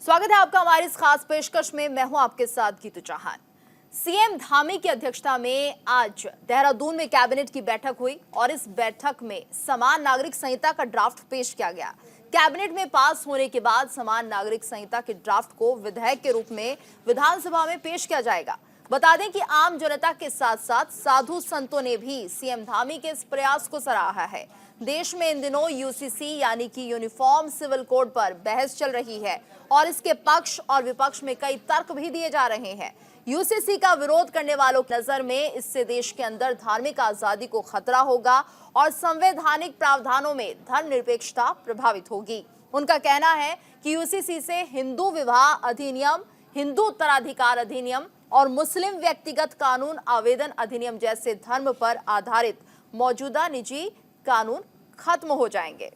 स्वागत है आपका हमारी इस खास पेशकश में। मैं हूं आपके साथ गीतू चौहान। सीएम धामी की अध्यक्षता में आज देहरादून में कैबिनेट की बैठक हुई और इस बैठक में समान नागरिक संहिता का ड्राफ्ट पेश किया गया। कैबिनेट में पास होने के बाद समान नागरिक संहिता के ड्राफ्ट को विधेयक के रूप में विधानसभा में पेश किया जाएगा। बता दें कि आम जनता के साथ साथ साधु संतों ने भी सीएम धामी के इस प्रयास को सराहा है। देश में इन दिनों यूसीसी यानी कि यूनिफॉर्म सिविल कोड पर बहस चल रही है और इसके पक्ष और विपक्ष में कई तर्क भी दिए जा रहे हैं। यूसीसी का विरोध करने वालों की नजर में इससे देश के अंदर धार्मिक आजादी को खतरा होगा और संवैधानिक प्रावधानों में धर्मनिरपेक्षता प्रभावित होगी। उनका कहना है कि यूसीसी से हिंदू विवाह अधिनियम, हिंदू उत्तराधिकार अधिनियम और मुस्लिम व्यक्तिगत कानून आवेदन अधिनियम जैसे धर्म पर आधारित मौजूदा निजी कानून खत्म हो जाएंगे।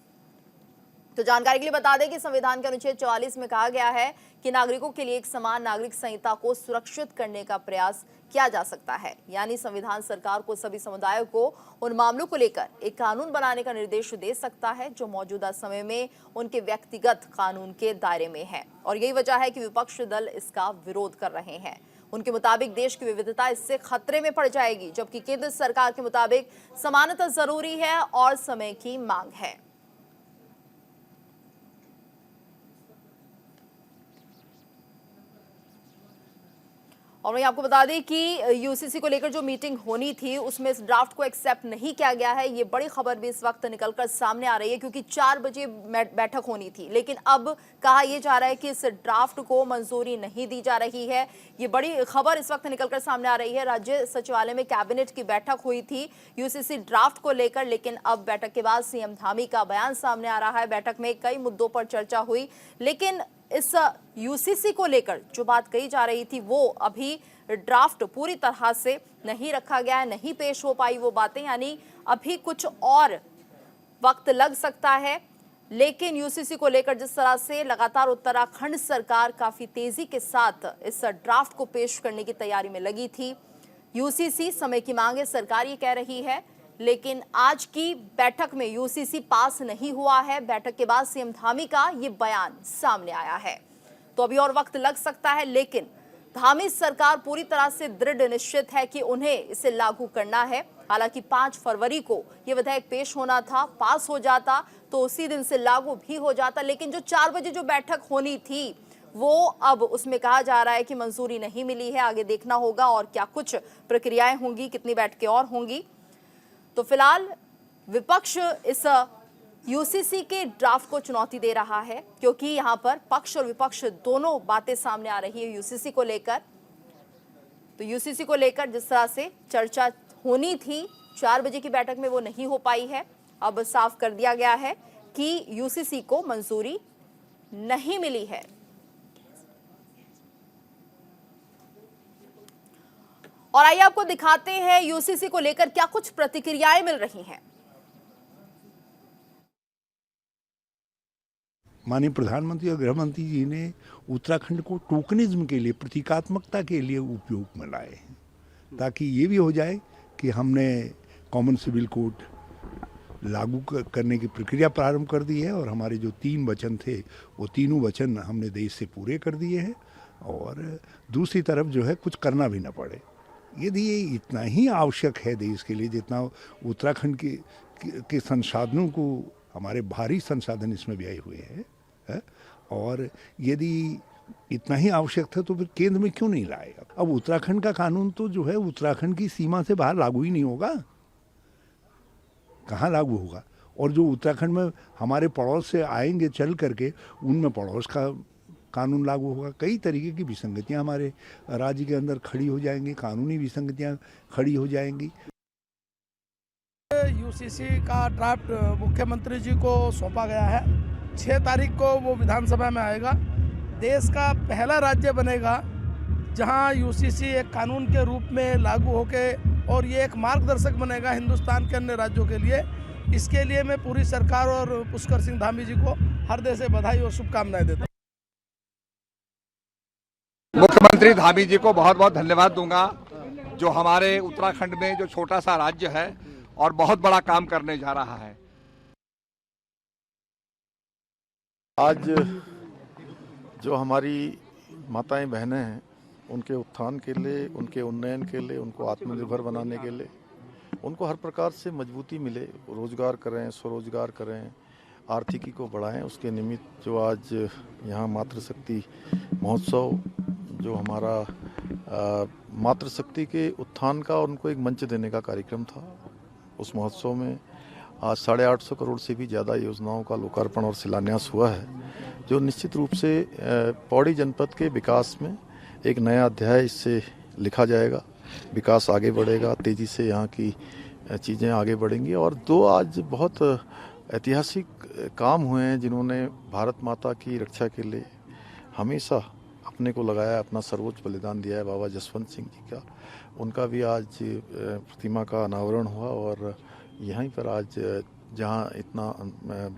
तो जानकारी के लिए बता दें कि संविधान के अनुच्छेद 44 में कहा गया है कि नागरिकों के लिए एक समान नागरिक संहिता को सुरक्षित करने का प्रयास किया जा सकता है। यानी संविधान सरकार को सभी समुदायों को उन मामलों को लेकर एक कानून बनाने का निर्देश दे सकता है जो मौजूदा समय में उनके व्यक्तिगत कानून के दायरे में है। और यही वजह है कि विपक्ष दल इसका विरोध कर रहे हैं। उनके मुताबिक देश की विविधता इससे खतरे में पड़ जाएगी, जबकि केंद्र सरकार के मुताबिक समानता जरूरी है और समय की मांग है। और मैं आपको बता दें कि यूसीसी को लेकर जो मीटिंग होनी थी उसमें इस ड्राफ्ट को एक्सेप्ट नहीं किया गया है। ये बड़ी खबर भी इस वक्त निकलकर सामने आ रही है क्योंकि 4 बजे बैठक होनी थी, लेकिन अब कहा यह जा रहा है कि इस ड्राफ्ट को मंजूरी नहीं दी जा रही है। ये बड़ी खबर इस वक्त निकलकर सामने आ रही है। राज्य सचिवालय में कैबिनेट की बैठक हुई थी यूसीसी ड्राफ्ट को लेकर, लेकिन अब बैठक के बाद सीएम धामी का बयान सामने आ रहा है। बैठक में कई मुद्दों पर चर्चा हुई, लेकिन इस यूसीसी को लेकर जो बात कही जा रही थी वो अभी ड्राफ्ट पूरी तरह से नहीं रखा गया है, नहीं पेश हो पाई वो बातें, यानी अभी कुछ और वक्त लग सकता है। लेकिन यूसीसी को लेकर जिस तरह से लगातार उत्तराखंड सरकार काफी तेजी के साथ इस ड्राफ्ट को पेश करने की तैयारी में लगी थी, यूसीसी समय की मांग है, सरकार ये कह रही है। लेकिन आज की बैठक में यूसीसी पास नहीं हुआ है। बैठक के बाद सीएम धामी का ये बयान सामने आया है, तो अभी और वक्त लग सकता है, लेकिन धामी सरकार पूरी तरह से दृढ़ निश्चित है कि उन्हें इसे लागू करना है। हालांकि 5 फरवरी को यह विधेयक पेश होना था, पास हो जाता तो उसी दिन से लागू भी हो जाता, लेकिन जो 4 बजे जो बैठक होनी थी वो अब उसमें कहा जा रहा है कि मंजूरी नहीं मिली है। आगे देखना होगा और क्या कुछ प्रक्रियाएं होंगी, कितनी बैठकें और होंगी। तो फिलहाल विपक्ष इस यूसीसी के ड्राफ्ट को चुनौती दे रहा है क्योंकि यहां पर पक्ष और विपक्ष दोनों बातें सामने आ रही है यूसीसी को लेकर। तो यूसीसी को लेकर जिस तरह से चर्चा होनी थी 4 बजे की बैठक में वो नहीं हो पाई है। अब साफ कर दिया गया है कि यूसीसी को मंजूरी नहीं मिली है। और आइए आपको दिखाते हैं यूसीसी को लेकर क्या कुछ प्रतिक्रियाएं मिल रही हैं। माननीय प्रधानमंत्री और गृह मंत्री जी ने उत्तराखंड को टोकनिज्म के लिए, प्रतीकात्मकता के लिए उपयोग में लाए हैं, ताकि ये भी हो जाए कि हमने कॉमन सिविल कोड लागू करने की प्रक्रिया प्रारंभ कर दी है और हमारे जो 3 वचन थे वो तीनों वचन हमने देश से पूरे कर दिए हैं। और दूसरी तरफ जो है कुछ करना भी ना पड़े। यदि ये इतना ही आवश्यक है देश के लिए जितना उत्तराखंड के संसाधनों को, हमारे भारी संसाधन इसमें व्यय हुए हैं, और यदि इतना ही आवश्यक था तो फिर केंद्र में क्यों नहीं लाए? अब उत्तराखंड का कानून तो जो है उत्तराखंड की सीमा से बाहर लागू ही नहीं होगा, कहाँ लागू होगा? और जो उत्तराखंड में हमारे पड़ोस से आएंगे चल करके, उनमें पड़ोस का कानून लागू होगा। कई तरीके की विसंगतियां हमारे राज्य के अंदर खड़ी हो जाएंगी, कानूनी विसंगतियां खड़ी हो जाएंगी। यूसीसी का ड्राफ्ट मुख्यमंत्री जी को सौंपा गया है। 6 तारीख को वो विधानसभा में आएगा। देश का पहला राज्य बनेगा जहां यूसीसी एक कानून के रूप में लागू होके, और ये एक मार्गदर्शक बनेगा हिंदुस्तान के अन्य राज्यों के लिए। इसके लिए मैं पूरी सरकार और पुष्कर सिंह धामी जी को हृदय से बधाई और शुभकामनाएं देता हूँ। मुख्यमंत्री धामी जी को बहुत बहुत धन्यवाद दूंगा, जो हमारे उत्तराखंड में जो छोटा सा राज्य है और बहुत बड़ा काम करने जा रहा है। आज जो हमारी माताएं बहनें हैं उनके उत्थान के लिए, उनके उन्नयन के लिए, उनको आत्मनिर्भर बनाने के लिए, उनको हर प्रकार से मजबूती मिले, रोजगार करें, स्वरोजगार करें, आर्थिकी को बढ़ाएं, उसके निमित्त जो आज यहाँ मातृशक्ति महोत्सव जो हमारा मातृशक्ति के उत्थान का उनको एक मंच देने का कार्यक्रम था, उस महोत्सव में आज 850 करोड़ से भी ज़्यादा योजनाओं का लोकार्पण और शिलान्यास हुआ है, जो निश्चित रूप से पौड़ी जनपद के विकास में एक नया अध्याय इससे लिखा जाएगा। विकास आगे बढ़ेगा, तेज़ी से यहाँ की चीज़ें आगे बढ़ेंगी। और दो आज बहुत ऐतिहासिक काम हुए हैं जिन्होंने भारत माता की रक्षा के लिए हमेशा अपने को लगाया, अपना सर्वोच्च बलिदान दिया है, बाबा जसवंत सिंह जी का। उनका भी आज प्रतिमा का अनावरण हुआ और यहीं पर आज जहां इतना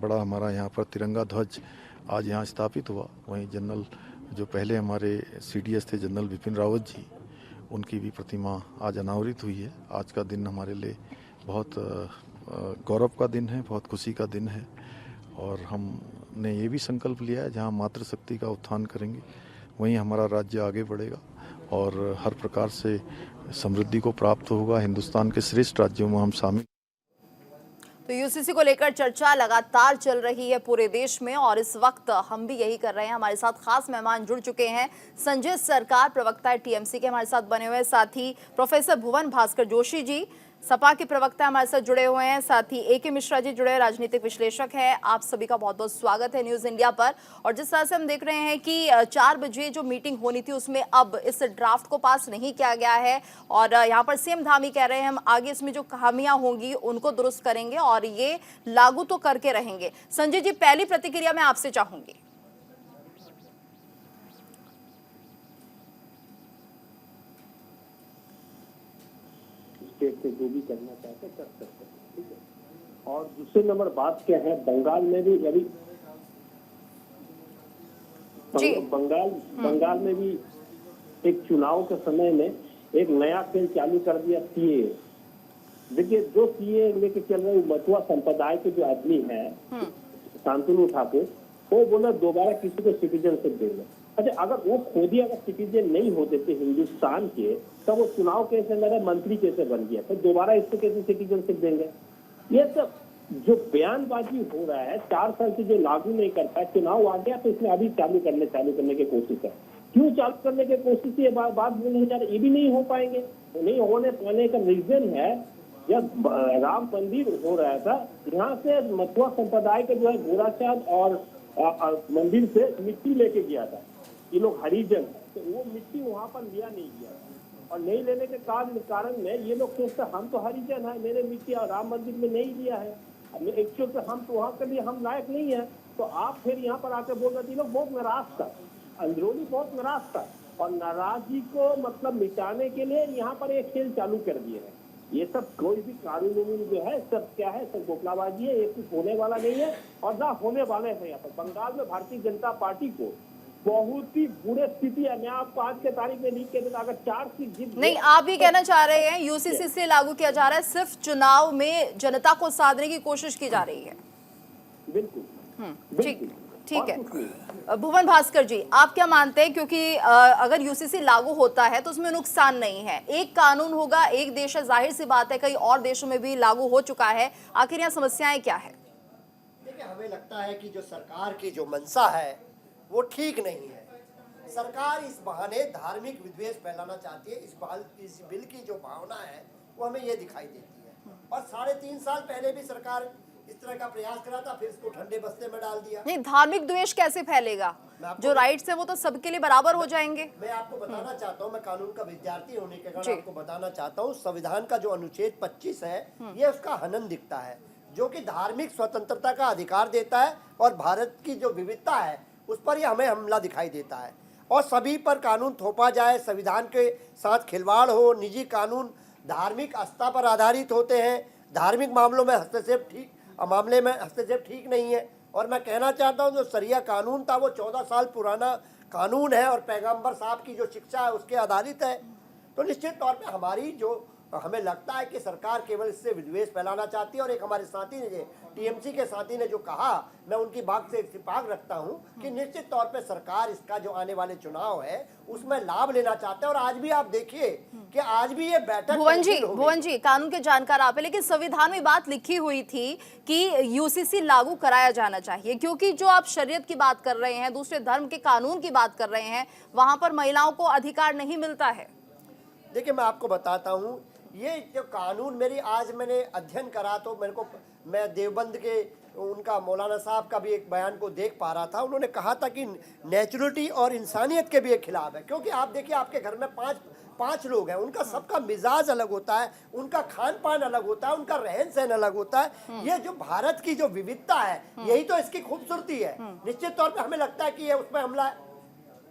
बड़ा हमारा यहाँ पर तिरंगा ध्वज आज यहाँ स्थापित हुआ, वहीं जनरल जो पहले हमारे CDS थे जनरल बिपिन रावत जी, उनकी भी प्रतिमा आज अनावरित हुई है। आज का दिन हमारे लिए बहुत गौरव का दिन है, बहुत खुशी का दिन है और हमने ये भी संकल्प लिया है जहाँ मातृशक्ति का उत्थान करेंगे वहीं हमारा राज्य आगे बढ़ेगा और हर प्रकार से समृद्धि को प्राप्त होगा। हिंदुस्तान के श्रेष्ठ राज्यों में हम शामिल। तो यूसीसी को लेकर चर्चा लगातार चल रही है पूरे देश में और इस वक्त हम भी यही कर रहे हैं। हमारे साथ खास मेहमान जुड़ चुके हैं, संजय सरकार प्रवक्ता TMC के हमारे साथ बने हुए हैं, साथ ही प्रोफेसर भुवन भास्कर जोशी जी सपा के प्रवक्ता हमारे साथ जुड़े हुए हैं, साथ ही AK मिश्रा जी जुड़े, राजनीतिक विश्लेषक हैं। आप सभी का बहुत बहुत स्वागत है न्यूज इंडिया पर। और जिस तरह से हम देख रहे हैं कि 4 बजे जो मीटिंग होनी थी उसमें अब इस ड्राफ्ट को पास नहीं किया गया है और यहाँ पर CM धामी कह रहे हैं हम आगे इसमें जो खामियां होंगी उनको दुरुस्त करेंगे और ये लागू तो करके रहेंगे। संजय जी, पहली प्रतिक्रिया मैं आपसे चाहूंगी। स्टेट से जो भी करना चाहते कर सकते हैं, ठीक है। और दूसरे नंबर बात क्या है, बंगाल में भी अभी बंगाल में भी एक चुनाव के समय में एक नया खेल चालू कर दिया CAA। देखिए, जो CAA लेके चल रहे मथुआ संप्रदाय के जो आदमी है शांतनु ठाकुर, वो बोला दोबारा किसी को सिटीजनशिप देंगे। अच्छा, अगर वो खुद ही अगर सिटीजन नहीं होते थे हिंदुस्तान के, तो वो चुनाव कैसे लड़े, मंत्री कैसे बन गया, तो दोबारा इसको कैसे सिटीजनशिप देंगे? ये सब जो बयानबाजी हो रहा है, 4 साल से जो लागू नहीं करता, चुनाव आ गया तो इसमें अभी चालू करने की कोशिश है। क्यों चालू करने की कोशिश? ये बात बोलने जा रहे, ये भी नहीं हो पाएंगे। नहीं होने पाने का रीजन है, जब राम मंदिर हो रहा था, यहाँ से मथुआ संप्रदाय के जो है गोराचांद और मंदिर से मिट्टी लेके गया था। ये लोग हरिजन, तो वो मिट्टी वहाँ पर लिया नहीं गया और नहीं लेने के कारण में ये लोग सोचते हम तो हरिजन है, मेरे मिट्टी और राम मंदिर में नहीं लिया है, एक्चुअल हम तो वहाँ के लिए हम लायक नहीं है। तो आप फिर यहाँ पर आके बोल रहे थे, लोग बहुत नाराज था, अंदरूनी बहुत नाराज था और नाराजगी को मतलब मिटाने के लिए यहाँ पर एक खेल चालू कर दिए हैं। ये सब कोई भी कानून जो है सब क्या है, सब गोपलाबाजी है, ये कुछ होने वाला नहीं है और ना होने वाले हैं। यहाँ पर बंगाल में भारतीय जनता पार्टी को बहुत ही बुरे स्थिति है। मैं आपको आज के तारीख में लिख के देता, अगर 4 सीट जीत नहीं, आप भी कहना चाह रहे हैं यूसीसी से लागू किया जा रहा है, सिर्फ चुनाव में जनता को साधने की कोशिश की जा रही है। बिल्कुल ठीक है। भुवन भास्कर जी, आप क्या मानते हैं, क्योंकि अगर यूसीसी लागू होता है तो उसमें नुकसान नहीं है, एक कानून होगा, एक देश है, जाहिर सी बात है कई और देशों में भी लागू हो चुका है, आखिर यहाँ समस्याएं क्या है? देखिए, हमें लगता है कि जो सरकार की जो मंशा है वो ठीक नहीं है। सरकार इस बहाने धार्मिक विद्वेष फैलाना चाहती है। इस बिल की जो भावना है वो हमें ये दिखाई देती है। और 3.5 साल पहले भी सरकार इस तरह का प्रयास करा था, फिर इसको ठंडे बस्ते में डाल दिया। नहीं, धार्मिक द्वेष कैसे फैलेगा? जो राइट्स है वो तो सबके लिए बराबर हो जाएंगे। मैं आपको बताना चाहता हूँ, मैं कानून का विद्यार्थी होने के कारण आपको बताना चाहता हूँ, संविधान का जो अनुच्छेद 25 है ये उसका हनन दिखता है, जो कि धार्मिक स्वतंत्रता का अधिकार देता है और भारत की जो विविधता है उस पर ही हमें हमला दिखाई देता है। और सभी पर कानून थोपा जाए, संविधान के साथ खिलवाड़ हो, निजी कानून धार्मिक आस्था पर आधारित होते हैं, धार्मिक मामलों में हस्तक्षेप ठीक नहीं है। और मैं कहना चाहता हूं, जो शरिया कानून था वो 14 साल पुराना कानून है और पैगंबर साहब की जो शिक्षा है उसके आधारित है। तो निश्चित तौर पे हमारी जो हमें लगता है कि सरकार केवल इससे विद्वेष फैलाना चाहती है। और एक हमारे साथी ने, टीएमसी के साथी ने जो कहा, मैं उनकी बात से इत्तेफाक रखता हूं कि निश्चित तौर पे सरकार इसका जो आने वाले चुनाव है उसमें लाभ लेना चाहते हैं। और आज भी आप देखिए कि आज भी ये बैठक भुवन जी कानून के जानकार आप है, लेकिन संविधान में बात लिखी हुई थी कि यूसीसी लागू कराया जाना चाहिए, क्योंकि जो आप शरीयत की बात कर रहे हैं, दूसरे धर्म के कानून की बात कर रहे हैं, वहां पर महिलाओं को अधिकार नहीं मिलता है। देखिए मैं आपको बताता हूं, ये जो कानून मैंने अध्ययन करा तो मैं देवबंद के उनका मौलाना साहब का भी एक बयान को देख पा रहा था। उन्होंने कहा था कि नेचुरलिटी और इंसानियत के भी एक खिलाफ है, क्योंकि आप देखिए आपके घर में पांच लोग हैं, उनका सबका मिजाज अलग होता है, उनका खान पान अलग होता है, उनका रहन सहन अलग होता है। ये जो भारत की जो विविधता है, यही तो इसकी खूबसूरती है। निश्चित तौर पे हमें लगता है कि ये उसमें हमला है।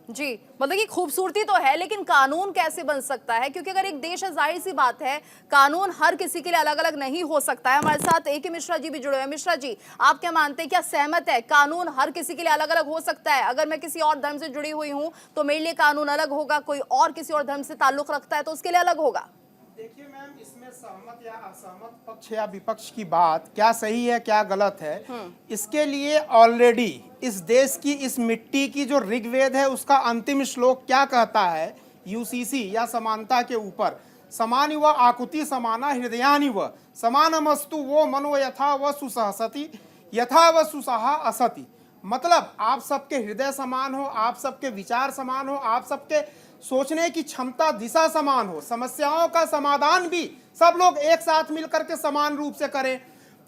जी, मतलब कि खूबसूरती तो है, लेकिन कानून कैसे बन सकता है? क्योंकि अगर एक देश है, जाहिर सी बात है कानून हर किसी के लिए अलग अलग नहीं हो सकता है। हमारे साथ ए के मिश्रा जी भी जुड़े हुए हैं। मिश्रा जी, आप क्या मानते हैं, क्या सहमत है कानून हर किसी के लिए अलग अलग हो सकता है? अगर मैं किसी और धर्म से जुड़ी हुई हूं तो मेरे लिए कानून अलग होगा, कोई और किसी और धर्म से ताल्लुक रखता है तो उसके लिए अलग होगा। देखिए मैम, इसमें सहमत या असहमत पक्ष या विपक्ष की बात क्या सही है क्या गलत है, इसके लिए ऑलरेडी इस देश की इस मिट्टी की जो ऋग्वेद है उसका अंतिम श्लोक क्या कहता है, यूसीसी या समानता के ऊपर, समान व आकुति समाना हृदयानि व समानमस्तु वो मनो यथा व सुसहसति यथा व सुसहा असति। मतलब आप सबके हृदय समान हो, आप सबके विचार समान हो, आप सबके सोचने की क्षमता दिशा समान हो, समस्याओं का समाधान भी सब लोग एक साथ मिलकर के समान रूप से करें।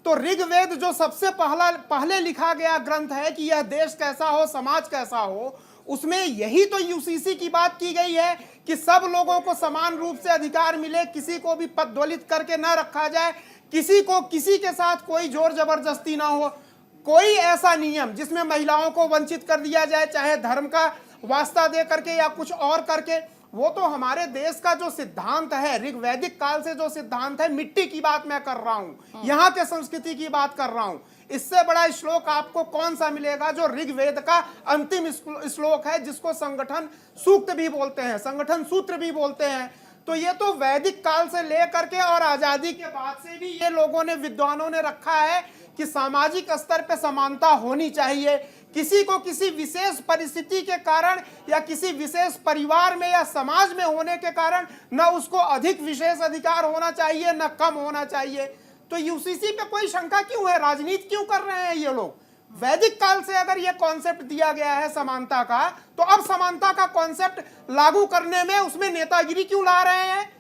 तो ऋग्वेद जो सबसे पहले लिखा गया ग्रंथ है कि यह देश कैसा हो, समाज कैसा हो, उसमें यही तो यूसीसी की बात की गई है कि सब लोगों को समान रूप से अधिकार मिले, किसी को भी पददलित करके न रखा जाए, किसी के साथ कोई जोर जबरदस्ती ना हो, कोई ऐसा नियम जिसमें महिलाओं को वंचित कर दिया जाए, चाहे धर्म का वास्ता दे करके या कुछ और करके। वो तो हमारे देश का जो सिद्धांत है, ऋग्वैदिक काल से जो सिद्धांत है, मिट्टी की बात मैं कर रहा हूं, यहाँ के संस्कृति की बात कर रहा हूं। इससे बड़ा श्लोक आपको कौन सा मिलेगा जो ऋग्वेद का अंतिम श्लोक है, जिसको संगठन सूक्त भी बोलते हैं, संगठन सूत्र भी बोलते हैं। तो ये तो वैदिक काल से लेकर के और आजादी के बाद से भी ये लोगों ने, विद्वानों ने रखा है कि सामाजिक स्तर पे समानता होनी चाहिए। किसी को किसी विशेष परिस्थिति के कारण या किसी विशेष परिवार में या समाज में होने के कारण न उसको अधिक विशेष अधिकार होना चाहिए न कम होना चाहिए। तो यूसीसी पे कोई शंका क्यों है? राजनीति क्यों कर रहे हैं ये लोग? वैदिक काल से अगर ये कॉन्सेप्ट दिया गया है समानता का, तो अब समानता का कॉन्सेप्ट लागू करने में उसमें नेतागिरी क्यों ला रहे हैं?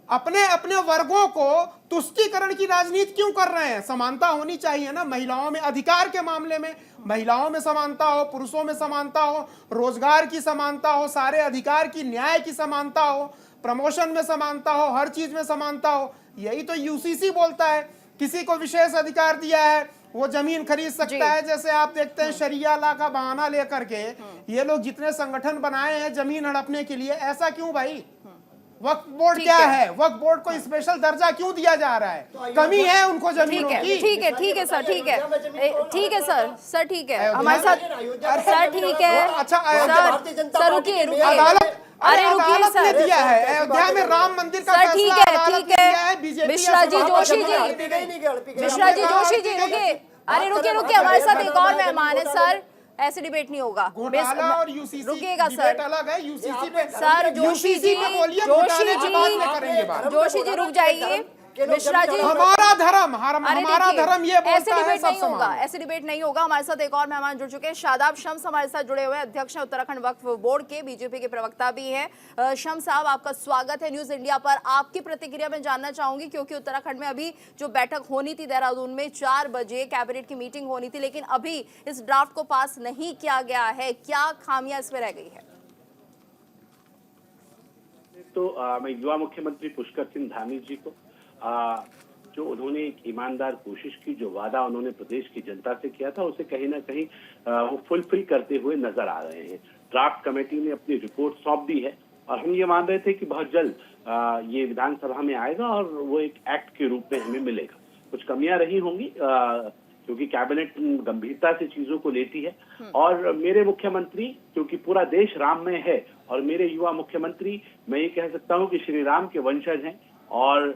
अपने अपने वर्गों को तुष्टीकरण की राजनीति क्यों कर रहे हैं? समानता होनी चाहिए ना। महिलाओं में अधिकार के मामले में महिलाओं में समानता हो, पुरुषों में समानता हो, रोजगार की समानता हो, सारे अधिकार की, न्याय की समानता हो, प्रमोशन में समानता हो, हर चीज में समानता हो। यही तो यूसीसी बोलता है। किसी को विशेष अधिकार दिया है, वो जमीन खरीद सकता है। जैसे आप देखते हैं शरिया ला का बहाना लेकर के ये लोग जितने संगठन बनाए हैं जमीन हड़पने के लिए, ऐसा क्यों भाई? वक्फ बोर्ड क्या है? वक्फ बोर्ड को स्पेशल दर्जा क्यों दिया जा रहा है? कमी है उनको जमीनों की। ठीक है सर, ठीक है सर, ठीक है हमारे साथ सर, ठीक है। अच्छा सर रुकिए, अरे रुकिए सर, दिया है अयोध्या में राम मंदिर का सर, ठीक है मिश्रा जी जोशी जी रुकिए, अरे रुकिए, हमारे साथ एक और मेहमान है सर, ऐसे डिबेट नहीं होगा। घोटाला और यूसीसी रुकिएगा सर, अलग है। यूसीसी पे सर जोशी जी रुक जाइए। मिश्रा जी, हमारा धर्म ये बोलता है सब समान। ऐसे डिबेट नहीं होगा। हमारे साथ एक और मेहमान जुड़ चुके हैं, शादाब शम्स हमारे साथ जुड़े हुए हैं, अध्यक्ष हैं उत्तराखंड वक्फ बोर्ड के, बीजेपी के प्रवक्ता भी हैं। शम्स साहब, आपका स्वागत है न्यूज इंडिया पर। आपकी प्रतिक्रिया मैं जानना चाहूंगी, क्योंकि उत्तराखंड में अभी जो बैठक होनी थी देहरादून में 4 बजे कैबिनेट की मीटिंग होनी थी, लेकिन अभी इस ड्राफ्ट को पास नहीं किया गया है, क्या खामियां इसमें रह गई है? तो मैं युवा मुख्यमंत्री पुष्कर सिंह धामी जी को जो उन्होंने एक ईमानदार कोशिश की, जो वादा उन्होंने प्रदेश की जनता से किया था, उसे कहीं ना कहीं वो फुलफिल करते हुए नजर आ रहे हैं। ड्राफ्ट कमेटी ने अपनी रिपोर्ट सौंप दी है और हम ये मान रहे थे कि बहुत जल्द ये विधानसभा में आएगा और वो एक एक्ट के रूप में हमें मिलेगा। कुछ कमियां रही होंगी क्योंकि कैबिनेट गंभीरता से चीजों को लेती है, और मेरे मुख्यमंत्री, क्योंकि पूरा देश राममय है और मेरे युवा मुख्यमंत्री, मैं ये कह सकता हूँ कि श्री राम के वंशज हैं, और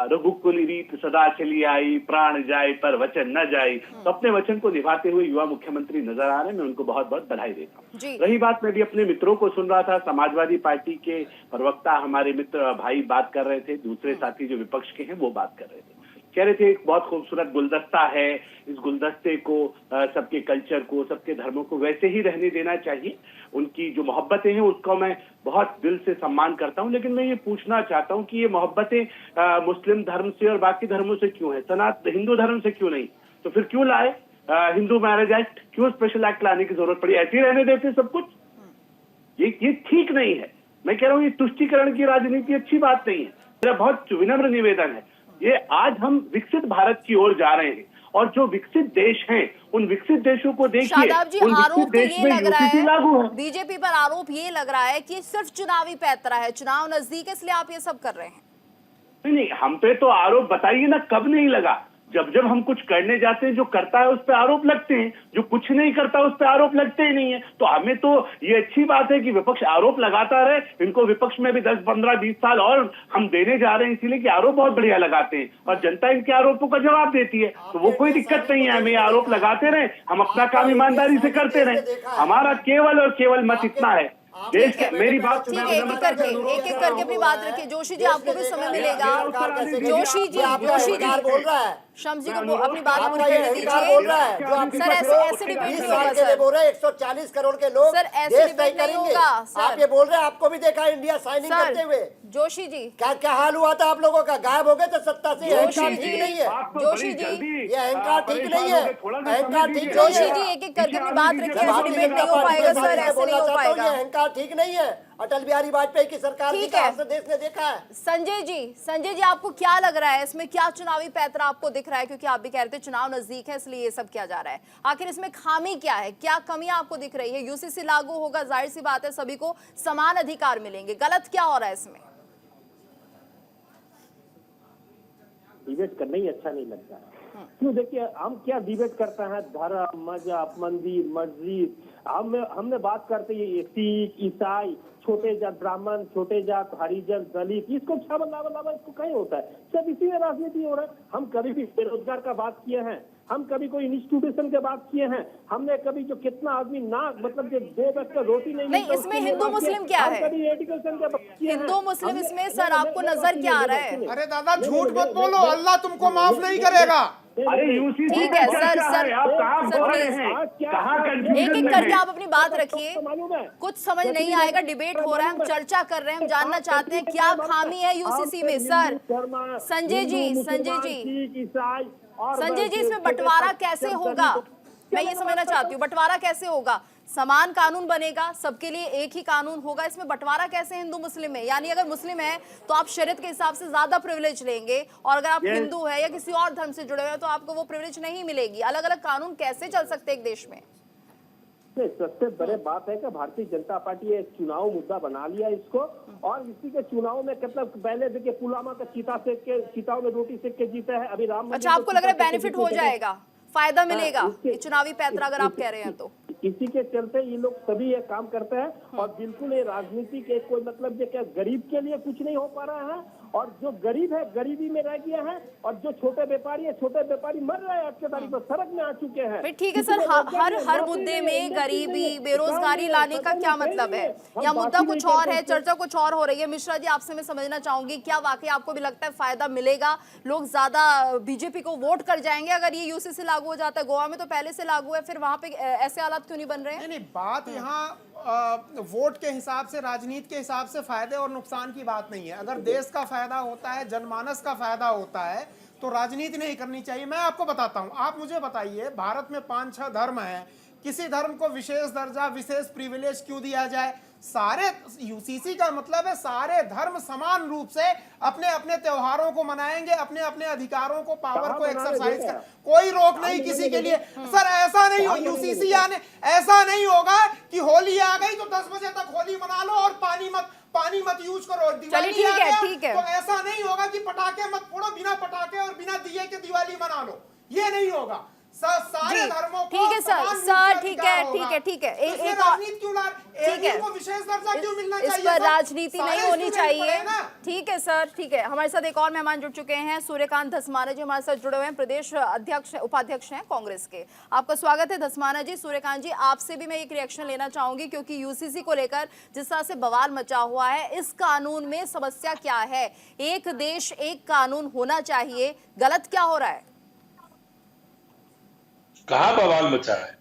रघुकुल रीत सदा चली आई, प्राण जाए पर वचन न जाए, तो अपने वचन को निभाते हुए युवा मुख्यमंत्री नजर आ रहे हैं। मैं उनको बहुत बहुत बधाई देता हूँ। रही बात, मैं भी अपने मित्रों को सुन रहा था, समाजवादी पार्टी के प्रवक्ता हमारे मित्र भाई बात कर रहे थे, दूसरे साथी जो विपक्ष के हैं वो बात कर रहे थे, कह रहे थे एक बहुत खूबसूरत गुलदस्ता है, इस गुलदस्ते को सबके कल्चर को, सबके धर्मों को वैसे ही रहने देना चाहिए। उनकी जो मोहब्बतें हैं उसको मैं बहुत दिल से सम्मान करता हूं, लेकिन मैं ये पूछना चाहता हूं कि ये मोहब्बतें मुस्लिम धर्म से और बाकी धर्मों से क्यों है, सनातन हिंदू धर्म से क्यों नहीं? तो फिर क्यों लाए हिंदू मैरिज एक्ट? क्यों स्पेशल एक्ट लाने की जरूरत पड़ी? ऐसे ही रहने देते सब कुछ? ये ठीक नहीं है। मैं कह रहा हूँ ये तुष्टीकरण की राजनीति अच्छी बात नहीं है। मेरा बहुत विनम्र निवेदन है, ये आज हम विकसित भारत की ओर जा रहे हैं और जो विकसित देश हैं उन विकसित देशों को देखिए, शादाब जी, उन आरोप विकसित तो देश ये में लग रहा यूसीसी लागू है, है। बीजेपी पर आरोप ये लग रहा है कि सिर्फ चुनावी पैंतरा है, चुनाव नजदीक है इसलिए आप ये सब कर रहे हैं। नहीं, हम पे तो आरोप बताइए ना, कब नहीं लगा? जब हम कुछ करने जाते हैं, जो करता है उस पे आरोप लगते हैं, जो कुछ नहीं करता उस पे आरोप लगते ही नहीं है। तो हमें तो ये अच्छी बात है कि विपक्ष आरोप लगाता रहे, इनको विपक्ष में भी 10, 15, 20 साल और हम देने जा रहे हैं, इसीलिए कि आरोप बहुत बढ़िया लगाते हैं और जनता इनके आरोपों का जवाब देती है, तो वो कोई दिक्कत नहीं है। हमें आरोप लगाते रहे, हम अपना काम ईमानदारी से करते रहे। हमारा केवल और केवल मत इतना है, देश के, मेरी बात ठीक है, एक एक करके अपनी बात रखिए। जोशी जी, आपको भी समय मिलेगा। जोशी जी बोल रहा है, शम्स जी को अपनी बात पूरी आपका ये करने अहंकार बोल रहा है दीजिए। जो आपके सर ऐसे डिबेट 20 नहीं साल होगा के लिए सर। बोल रहे हैं 140 करोड़ के लोग सर, ऐसे देश डिबेट नहीं नहीं करेंगे। होगा, सर। आप ये बोल रहे हैं, आपको भी देखा इंडिया साइनिंग करते हुए। जोशी जी, क्या हाल हुआ था आप लोगों का? गायब हो गए थे सत्ता से। अहंकार ठीक नहीं है, जोशी जी, ये अहंकार ठीक नहीं है, अहंकार ठीक नहीं जोशी है। जी, एक एक करके अपनी बात रखिए। ऐसे भारतीय डिबेट नहीं जनता हो पार्टी पाएगा के सर, बारे में ऐसे नहीं बोलना हो चाहता हूं, पाएगा। ये अहंकार ठीक नहीं है। अटल बिहारी वाजपेयी की सरकार ठीक का है। असर देश ने देखा है। संजय जी, आपको क्या लग रहा है इसमें, क्या चुनावी पैंतरा आपको दिख रहा है? क्योंकि आप भी कह रहे थे चुनाव नजदीक है इसलिए ये सब किया जा रहा है। आखिर इसमें खामी क्या है, क्या कमियां आपको दिख रही है? यूसीसी लागू होगा, जाहिर सी बात है सभी को समान अधिकार मिलेंगे, गलत क्या हो रहा है इसमें? डिबेट करना ही अच्छा नहीं लगता है। क्यों? देखिए, हम क्या डिबेट करते हैं, धर्म, मजहब, मंदिर, मस्जिद, हमने बात करते हैं सिख, ईसाई, छोटे जात ब्राह्मण, छोटे जात हरिजन, दलित, इसको छाबा इसको कहीं होता है, सब इसी में राजनीति हो रहा है। हम कभी भी बेरोजगार का बात किए हैं, हम कभी कोई इंस्टीट्यूशन के बात किए हैं, हमने कभी जो कितना आदमी ना मतलब जो 2 वक्त का रोटी नहीं, इसमें हिंदू मुस्लिम क्या है? कभी एजुकेशन के बात किए हैं। हिंदू मुस्लिम इसमें सर आपको नजर क्या आ रहा है? अरे दादा झूठ मत बोलो, अल्लाह तुमको माफ नहीं करेगा। अरे यूसीसी ठीक है सर, आप कहाँ सर बोल रहे प्लीज हैं, कहाँ एक कंफ्यूजन एक में करके हैं? आप अपनी बात रखिए। मालूम है, कुछ समझ नहीं आएगा, डिबेट हो रहा है, हम चर्चा कर रहे हैं, हम जानना चाहते हैं क्या खामी है यूसीसी में। सर संजय जी, इसमें बंटवारा कैसे होगा? मैं ये समझना चाहती हूँ, बंटवारा कैसे होगा? समान कानून बनेगा, सबके लिए एक ही कानून होगा, इसमें बंटवारा कैसे हिंदू मुस्लिम में? यानी अगर मुस्लिम है तो आप शरीयत के हिसाब से ज्यादा प्रिविलेज लेंगे और अगर आप हिंदू है या किसी और धर्म से जुड़े हुए हैं तो आपको वो प्रिविलेज नहीं मिलेगी। अलग अलग कानून कैसे चल सकते एक देश में? सबसे बड़े बात है कि भारतीय जनता पार्टी एक चुनाव मुद्दा बना लिया इसको, और इसी के चुनाव में मतलब पहले देखिए पुलवामा का चिताओं में रोटी सेक के जीते हैं। अभी राम अच्छा, आपको लग रहा है बेनिफिट हो जाएगा, फायदा मिलेगा ये चुनावी पैंतरा अगर आप कह रहे हैं तो? इसी के चलते ये लोग सभी ये काम करते हैं और बिल्कुल ये राजनीति के कोई मतलब ये क्या गरीब के लिए कुछ नहीं हो पा रहा है, और जो गरीब है गरीबी में रह गया है, और जो छोटे व्यापारी मर रहे हैं आज के तारीख पर, सड़क में आ चुके हैं। भाई ठीक है सर, हर मुद्दे में गरीबी बेरोजगारी लाने का क्या मतलब है? या मुद्दा कुछ और है, चर्चा कुछ और हो रही है। मिश्रा जी, आपसे मैं समझना चाहूंगी, क्या वाकई आपको भी लगता है फायदा मिलेगा, लोग ज्यादा बीजेपी को वोट कर जाएंगे अगर ये यूसीसी लागू हो जाता है? गोवा में तो पहले से लागू है, फिर वहां पे ऐसे हालात क्यों नहीं बन रहे हैं? नहीं, बात यहाँ वोट के हिसाब से, राजनीति के हिसाब से फायदे और नुकसान की बात नहीं है। अगर देश का फायदा होता है, जनमानस का फायदा होता है, तो राजनीति नहीं करनी चाहिए। मैं आपको बताता हूं, आप मुझे बताइए, भारत में 5-6 धर्म हैं, किसी धर्म को विशेष दर्जा, विशेष प्रिविलेज क्यों दिया जाए? सारे यूसीसी का मतलब है सारे धर्म समान रूप से अपने अपने त्योहारों को मनाएंगे, अपने अपने अधिकारों को, पावर को एक्सरसाइज कर, कोई रोक नहीं किसी के लिए। सर ऐसा नहीं हो, यूसीसी आने ऐसा नहीं होगा कि होली आ गई तो 10 बजे तक होली मना लो और पानी मत यूज करो। दिवाली आ गया तो ऐसा नहीं होगा कि पटाखे मत फोड़ो, बिना पटाखे और बिना दिए के दिवाली मना लो, ये नहीं होगा। सारे जी धर्मों को ठीक है सर, समान रूप सर से ठीक अधिकार है होगा। ठीक है ठीक है तो इसमें एक और राजनीति क्यों ठीक है, को विशेष दर्जा क्यों मिलना इस चाहिए पर सर? राजनीति सारे नहीं होनी student चाहिए। पढ़े ना। ठीक है सर, ठीक है। हमारे साथ एक और मेहमान जुड़ चुके हैं, सूर्यकांत धस्माना जी हमारे साथ जुड़े हुए हैं, प्रदेश अध्यक्ष उपाध्यक्ष हैं कांग्रेस के। आपका स्वागत है धस्माना जी। सूर्यकांत जी, आपसे भी मैं एक रिएक्शन लेना चाहूंगी, क्योंकि यूसीसी को लेकर जिस तरह से बवाल मचा हुआ है, इस कानून में समस्या क्या है? एक देश एक कानून होना चाहिए, गलत क्या हो रहा है? कहाँ बवाल मचा है?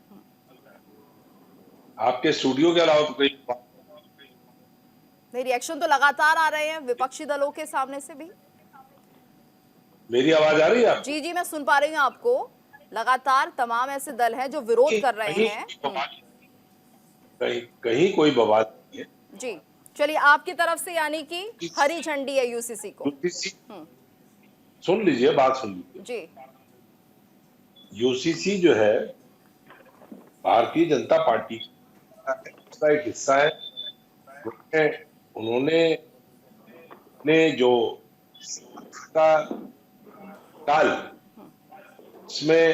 आपके स्टूडियो के अलावा तो कोई नहीं, रिएक्शन तो लगातार आ रहे हैं विपक्षी दलों के सामने से भी। मेरी आवाज आ रही है आपको? जी जी, मैं सुन पा रही हूँ आपको। लगातार तमाम ऐसे दल हैं जो विरोध कर रहे हैं। कहीं कोई बवाल नहीं है। जी चलिए, आपकी तरफ से यानी कि हरी झंडी है यूसीसी को। सुन लीजिए, बात सुन लीजिए। जी यूसीसी जो है भारतीय जनता पार्टी का एक हिस्सा है। उन्होंने ने जो का काल इसमें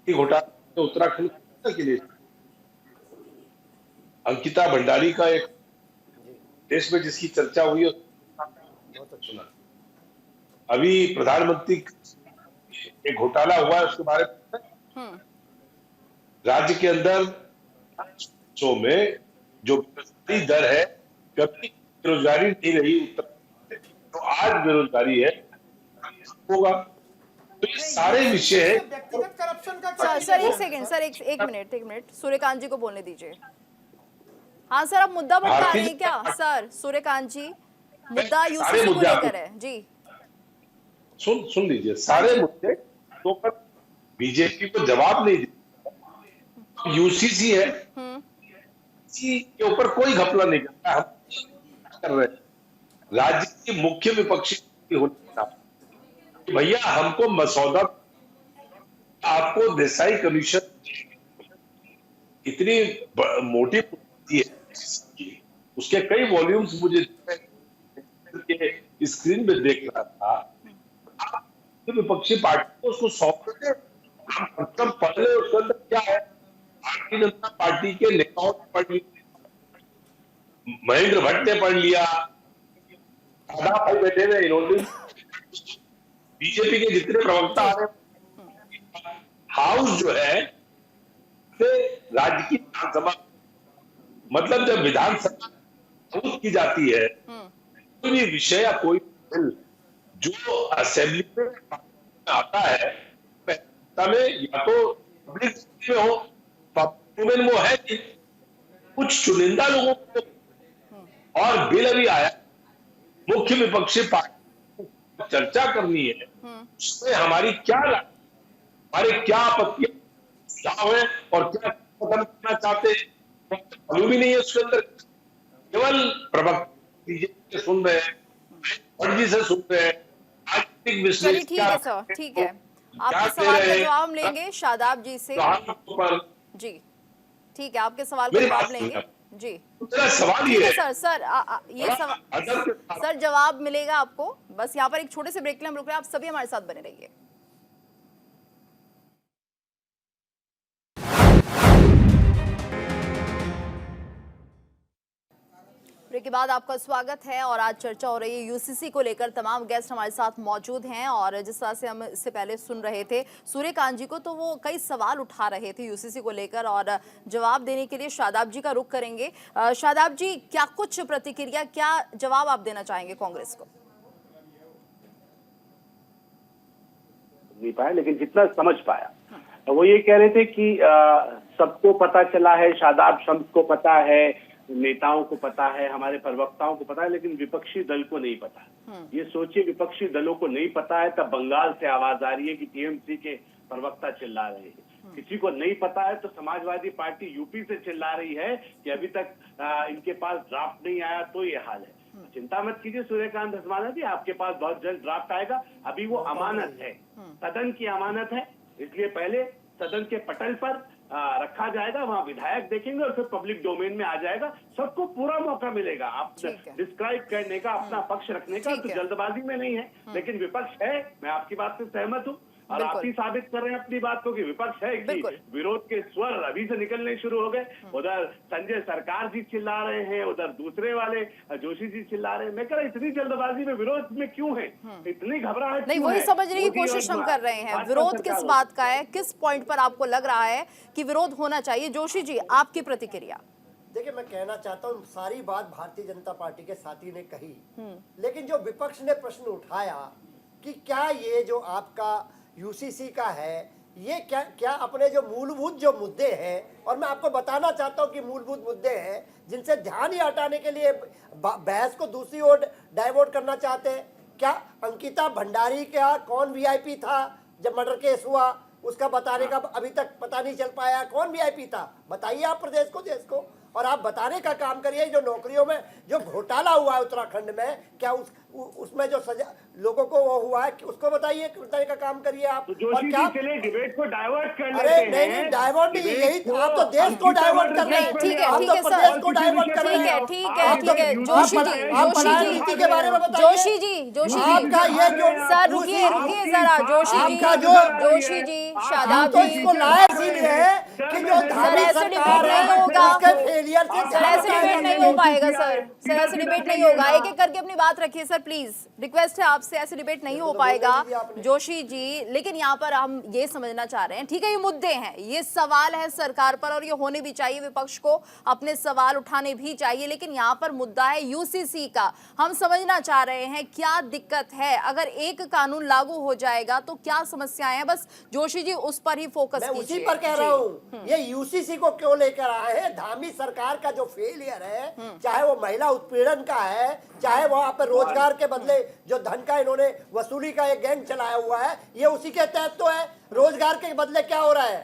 घोटाला उत्तराखंड के लिए अंकिता भंडारी का एक देश में जिसकी चर्चा हुई है, सुना। अभी प्रधानमंत्री एक घोटाला हुआ है, उसके बारे में राज्य के अंदर में जो बेरोजगारी दर है, कभी बेरोजगारी नहीं रही उत्तर, तो आज बेरोजगारी है, होगा। तो ये सारे विषय है। व्यक्तिगत करप्शन का सर एक सेकंड सर, एक मिनट सूर्यकांत जी को बोलने दीजिए। हाँ सर, आप मुद्दा बता रहे हैं क्या? सर सूर्यकांत जी, मुद्दा यूसीसी को लेकर है जी। सुन लीजिए, सारे मुद्दे तो पर बीजेपी को जवाब नहीं दिया। यूसीसी है, इसी के ऊपर कोई घपला नहीं करता। हम कर रहे हैं राज्य की मुख्य विपक्षी भैया, हमको मसौदा, आपको देसाई कमीशन इतनी मोटी है, उसके कई वॉल्यूम्स मुझे स्क्रीन पे देख रहा था। विपक्षी पार्टी को उसको सौंप देते, पढ़ ले उसके अंदर क्या है। भारतीय जनता पार्टी के नेताओं ने पढ़ लिया, महेंद्र भट्ट ने पढ़ लिया, दादा भाई बैठे हुए, इन्होंने बीजेपी के जितने प्रवक्ता आ रहे, हाउस जो है राज्य की विधानसभा, मतलब जब विधानसभा की जाती है, कोई भी विषय या कोई बिल जो असेंबली में आता है, या तो पब्लिक में हो, पब्लिक वो है कि कुछ चुनिंदा लोगों को, और बिल अभी आया, मुख्य विपक्षी पार्टी चर्चा करनी है, उसमें हमारी क्या आपत्तियां है और क्या कदम करना चाहते हैं, मालूम ही नहीं है उसके अंदर। केवल प्रवक्ता सुन रहे हैं, फर्जी से सुन रहे हैं। चलिए ठीक है सर, ठीक है, आपके सवाल का जवाब हम लेंगे शादाब जी से। जी ठीक है, आपके सवाल का जवाब लेंगे जी। सवाल ये है सर ये सवाल सर जवाब मिलेगा आपको। बस यहाँ पर एक छोटे से ब्रेक के लिए हम रुक रहे हैं, आप सभी हमारे साथ बने रहिए। ब्रेक के बाद आपका स्वागत है और आज चर्चा हो रही है यूसीसी को लेकर। तमाम गेस्ट हमारे साथ मौजूद हैं और जिस तरह से हम इससे पहले सुन रहे थे सूर्यकांत जी को, तो वो कई सवाल उठा रहे थे यूसीसी को लेकर और जवाब देने के लिए शादाब जी का रुख करेंगे। शादाब जी, क्या कुछ प्रतिक्रिया, क्या जवाब आप देना चाहेंगे कांग्रेस को? नहीं पाया, लेकिन जितना समझ पाया वो ये कह रहे थे कि सबको पता चला है, शादाब शम्स को पता है, नेताओं को पता है, हमारे प्रवक्ताओं को पता है, लेकिन विपक्षी दल को नहीं पता। ये सोचिए, विपक्षी दलों को नहीं पता है, तब बंगाल से आवाज आ रही है कि टीएमसी के प्रवक्ता चिल्ला रहे हैं। किसी को नहीं पता है तो समाजवादी पार्टी यूपी से चिल्ला रही है कि अभी तक इनके पास ड्राफ्ट नहीं आया, तो ये हाल है। चिंता मत कीजिए सूर्यकांत धस्माना जी, आपके पास बहुत जल्द ड्राफ्ट आएगा। अभी वो अमानत है, सदन की अमानत है, इसलिए पहले सदन के पटल पर रखा जाएगा, वहां विधायक देखेंगे और फिर पब्लिक डोमेन में आ जाएगा। सबको पूरा मौका मिलेगा आप डिस्क्राइब करने का, अपना पक्ष रखने का। तो जल्दबाजी में नहीं है, लेकिन विपक्ष है, मैं आपकी बात से सहमत हूँ। और आप ही साबित कर रहे हैं अपनी बात को कि विपक्ष है कि विरोध के स्वर अभी से निकलने शुरू हो गए। उधर संजय सरकार जी चिल्ला रहे हैं, उधर दूसरे वाले जोशी जी चिल्ला रहे हैं। मैं कह रहा इतनी जल्दबाजी में विरोध में क्यों है, इतनी घबराहट नहीं, वही समझने की कोशिश हम कर रहे हैं। विरोध किस बात का है, किस पॉइंट पर आपको लग रहा है कि विरोध होना चाहिए? जोशी जी, आपकी प्रतिक्रिया। देखिए, मैं कहना चाहता हूँ सारी बात भारतीय जनता पार्टी के साथी ने कही, लेकिन जो विपक्ष ने प्रश्न उठाया कि क्या ये जो आपका यूसीसी का है, ये क्या अपने जो मूलभूत जो मुद्दे हैं, और मैं आपको बताना चाहता हूँ कि मूलभूत मुद्दे हैं जिनसे ध्यान ही हटाने के लिए बहस को दूसरी ओर डाइवर्ट करना चाहते हैं। क्या अंकिता भंडारी का कौन वीआईपी था जब मर्डर केस हुआ, उसका बताने का अभी तक पता नहीं चल पाया। कौन वीआईपी था, बताइए आप प्रदेश को, देश को, और आप बताने का काम करिए। जो नौकरियों में जो घोटाला हुआ है उत्तराखंड में, क्या उसमें जो सजा लोगों को वो हुआ है, उसको बताइए, बताने का काम करिए आप। और क्या डिबेट को डाइवर्ट कर अरे नहीं, डाइवर्ट नहीं, यही आप तो देश को डाइवर्ट कर रहे हैं। ठीक है, आप ठीक तो है प्रदेश को डाइवर्ट कर रहे हैं। ठीक है जोशी जी के बारे में बताइए। जोशी जी आपका ये जो सर, रुकिए जरा। जोशी जी, शादाब तो जी, इसको लाए इसीलिए है कि जो धार्मिक सरकार है उसके फेलियर से ऐसे डिबेट नहीं हो पाएगा सर, ऐसे डिबेट नहीं होगा। एक एक करके अपनी बात रखिए सर, प्लीज रिक्वेस्ट है आपसे, ऐसे डिबेट नहीं हो पाएगा जोशी जी। लेकिन यहाँ पर हम ये समझना चाह रहे हैं, ठीक है ये मुद्दे हैं, ये सवाल है सरकार पर और ये होने भी चाहिए, विपक्ष को अपने सवाल उठाने भी चाहिए, लेकिन यहाँ पर मुद्दा है यूसीसी का। हम समझना चाह रहे हैं क्या दिक्कत है, अगर एक कानून लागू हो जाएगा तो क्या समस्याएं हैं, बस जोशी जी उस पर ही फोकस कीजिए। उसी पर कह रहा हूँ, ये यूसीसी को क्यों लेकर आए हैं? धामी सरकार का जो फेलियर है, चाहे वो महिला उत्पीड़न का है, चाहे वहां पर रोजगार के बदले जो धन का इन्होंने वसूली का एक गैंग चलाया हुआ है, ये उसी के तहत तो है। रोजगार के बदले क्या हो रहा है,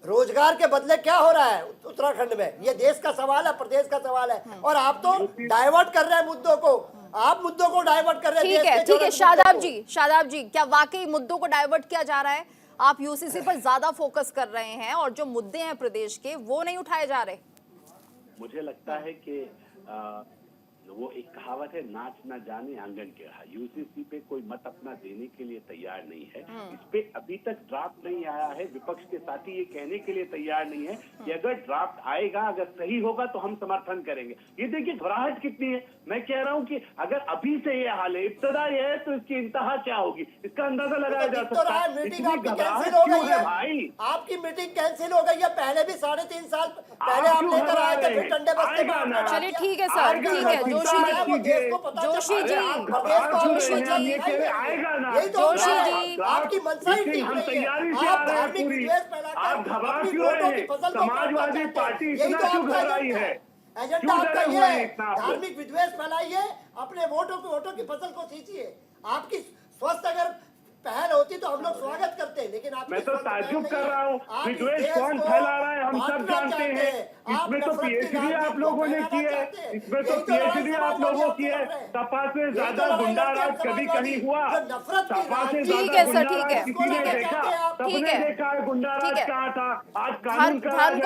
रोजगार के बदले क्या हो रहा है उत्तराखंड में? ये देश का सवाल है, प्रदेश का सवाल है, और आप तो डाइवर्ट कर रहे हैं मुद्दों को। आप मुद्दों को डाइवर्ट कर रहे हैं। ठीक है शादाब जी, क्या वाकई मुद्दों को डाइवर्ट किया जा रहा है? आप यूसीसी पर ज्यादा फोकस कर रहे हैं और जो मुद्दे हैं प्रदेश के वो नहीं उठाए जा रहे। मुझे लगता है कि वो एक कहावत है, नाच न जाने आंगन टेढ़ा। यूसीसी पे कोई मत अपना देने के लिए तैयार नहीं है। इस पे अभी तक ड्राफ्ट नहीं आया है। विपक्ष के साथी ये कहने के लिए तैयार नहीं है कि अगर ड्राफ्ट आएगा, अगर सही होगा तो हम समर्थन करेंगे। ये देखिए घबराहट कितनी है। मैं कह रहा हूँ कि अगर अभी से ये हाल है, इब्तदा ये है, तो इसकी इंतहा क्या होगी, इसका अंदाजा लगाया जा सकता है। मीटिंग आपकी कैंसिल हो गई है भाई, आपकी मीटिंग कैंसिल हो गई है। पहले भी 3.5 साल पहले आप लेकर आए थे, फिर डंडे बस्ते। चलिए ठीक है सर, ठीक है जोशी जी, आपकी मंशा ही ठीक नहीं है। आप धार्मिक विद्वेष फैलाकर अपनी वोटों की फसल को समाजवादी पार्टी यही तो आपका है एजेंडा आपका ये है। धार्मिक विद्वेष फैलाइए, अपने वोटों की फसल को सींचिए। आपकी स्वस्थ अगर पहल होती तो हम लोग स्वागत करते हैं, लेकिन आप मैं तो ताज्जुब कर रहा हूँ, विद्वेष कौन फैला रहा है हम सब जानते हैं। इसमें तो पीएचडी आप लोगों ने की है, इसमें तो पीएचडी आप लोगों की है। सपा से ज्यादा गुंडाराज कभी कहीं हुआ? सपा से ठीक है सर, ठीक है, किसी ने देखा? सबने देखा है गुंडाराज कहाँ था। आज कानून धर्म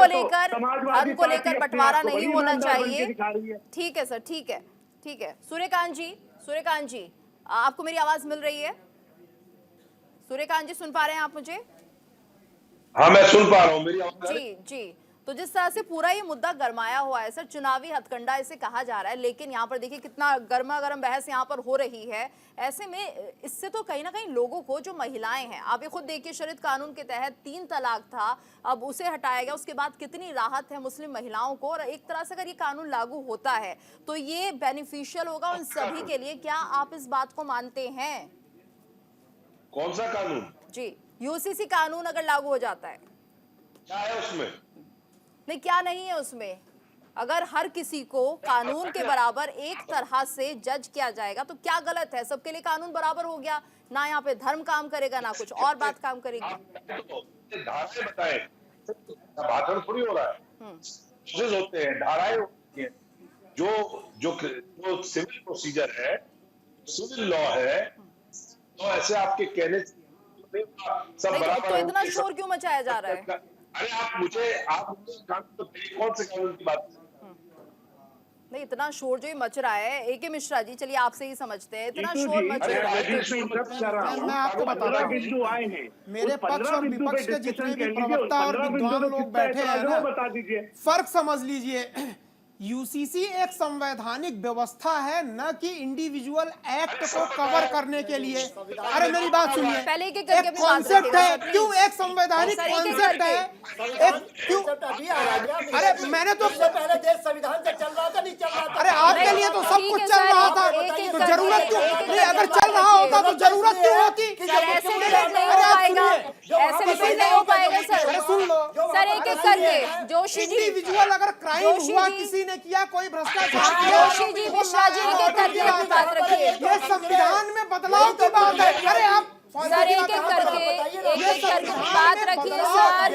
को लेकर बंटवारा नहीं होना चाहिए। ठीक है सर, ठीक है। सूर्यकांत जी, आपको मेरी आवाज मिल रही है? सूर्यकांत जी सुन पा रहे हैं आप मुझे? हाँ मैं सुन पा रहा हूँ, मेरी आवाज जी। तो जिस तरह से पूरा ये मुद्दा गरमाया हुआ है सर, चुनावी हथकंडा इसे कहा जा रहा है, लेकिन यहाँ पर देखिए कितना गर्मा गर्म बहस यहाँ पर हो रही है। ऐसे में इससे तो कहीं ना कहीं लोगों को, जो महिलाएं हैं, आप ये खुद देखिए शरीयत कानून के तहत 3 तलाक था, अब उसे हटाया गया, उसके बाद कितनी राहत है मुस्लिम महिलाओं को। और एक तरह से अगर ये कानून लागू होता है तो ये बेनिफिशियल होगा उन सभी के लिए। क्या आप इस बात को मानते हैं? कौन सा कानून? जी, यूसीसी कानून अगर लागू हो जाता है, क्या है उसमें? नहीं, क्या नहीं है उसमें। अगर हर किसी को कानून के बराबर एक तरह से जज किया जाएगा तो क्या गलत है? सबके लिए कानून बराबर हो गया ना, यहाँ पे धर्म काम करेगा ना कुछ और बात काम करेगी। धाराएं बताएं, भाषण थोड़ी हो रहा है। होते हैं, धाराएं होती हैं। जो सिविल प्रोसीजर है, सिविल लॉ है, तो ऐसे आपके कहने सब बराबर। तो इतना शोर क्यों मचाया जा रहा है? अरे आप मुझे कौन से कानून की बात? नहीं, इतना शोर जो ही मच रहा है, एके मिश्रा जी, चलिए आपसे ही समझते हैं, इतना जीतू शोर जी, मच अरे रहा है। बीच में interrupt कर रहा हूं। मैं आपको बताता 15 हूं। बिंदु आए हैं, मेरे उस पक्ष 15 और बिंदु पे विपक्ष के discussion जितने भी कह लीजिए, प्रवक्ता और 15 बिंदु विद्वान पे लोग कितना बैठे हैं इतना ना, वो बता दीजिए। फर्क समझ लीजिए। यूसीसी एक संवैधानिक व्यवस्था है, न कि इंडिविजुअल एक्ट को कवर करने के लिए। अरे मेरी बात सुनिए, पहले एक-एक करके एक अपनी बात कॉन्सेप्ट रखिएगा है, सर, क्यों प्लीज। एक संवैधानिक सर, एक-एक कॉन्सेप्ट है, करके। एक क्यों। अभी आया क्या? अरे मैंने तो इससे पहले देश संविधान से चल रहा था, नहीं चल रहा था? अरे आपके लिए तो सब ठीक कुछ है चल सर, रहा आप था, एक-एक तो करके जरूरत क्यों एक-एक नहीं? करके अगर बात चल रहा होता तो रखिए। जरूरत क्यों होती? सर ऐसे डिबेट नहीं हो अरे आप पाएगा, सुनिए, ऐसे डिबेट नहीं हो पाएगा सर। अरे सुन लो, सर एक-एक करके, जोशी जी, इंडिविजुअल अगर क्राइम जोशी हुआ, जी। किसी ने किया, कोई भ्रष्टाचार किया, जोशी जी, मिश्रा जी, एक-एक करके अपनी बात रखिए। ये संविधान में बदलाव की बात है। अरे आप सर एक-एक करके, एक-एक करके अपनी बात रखिए सर।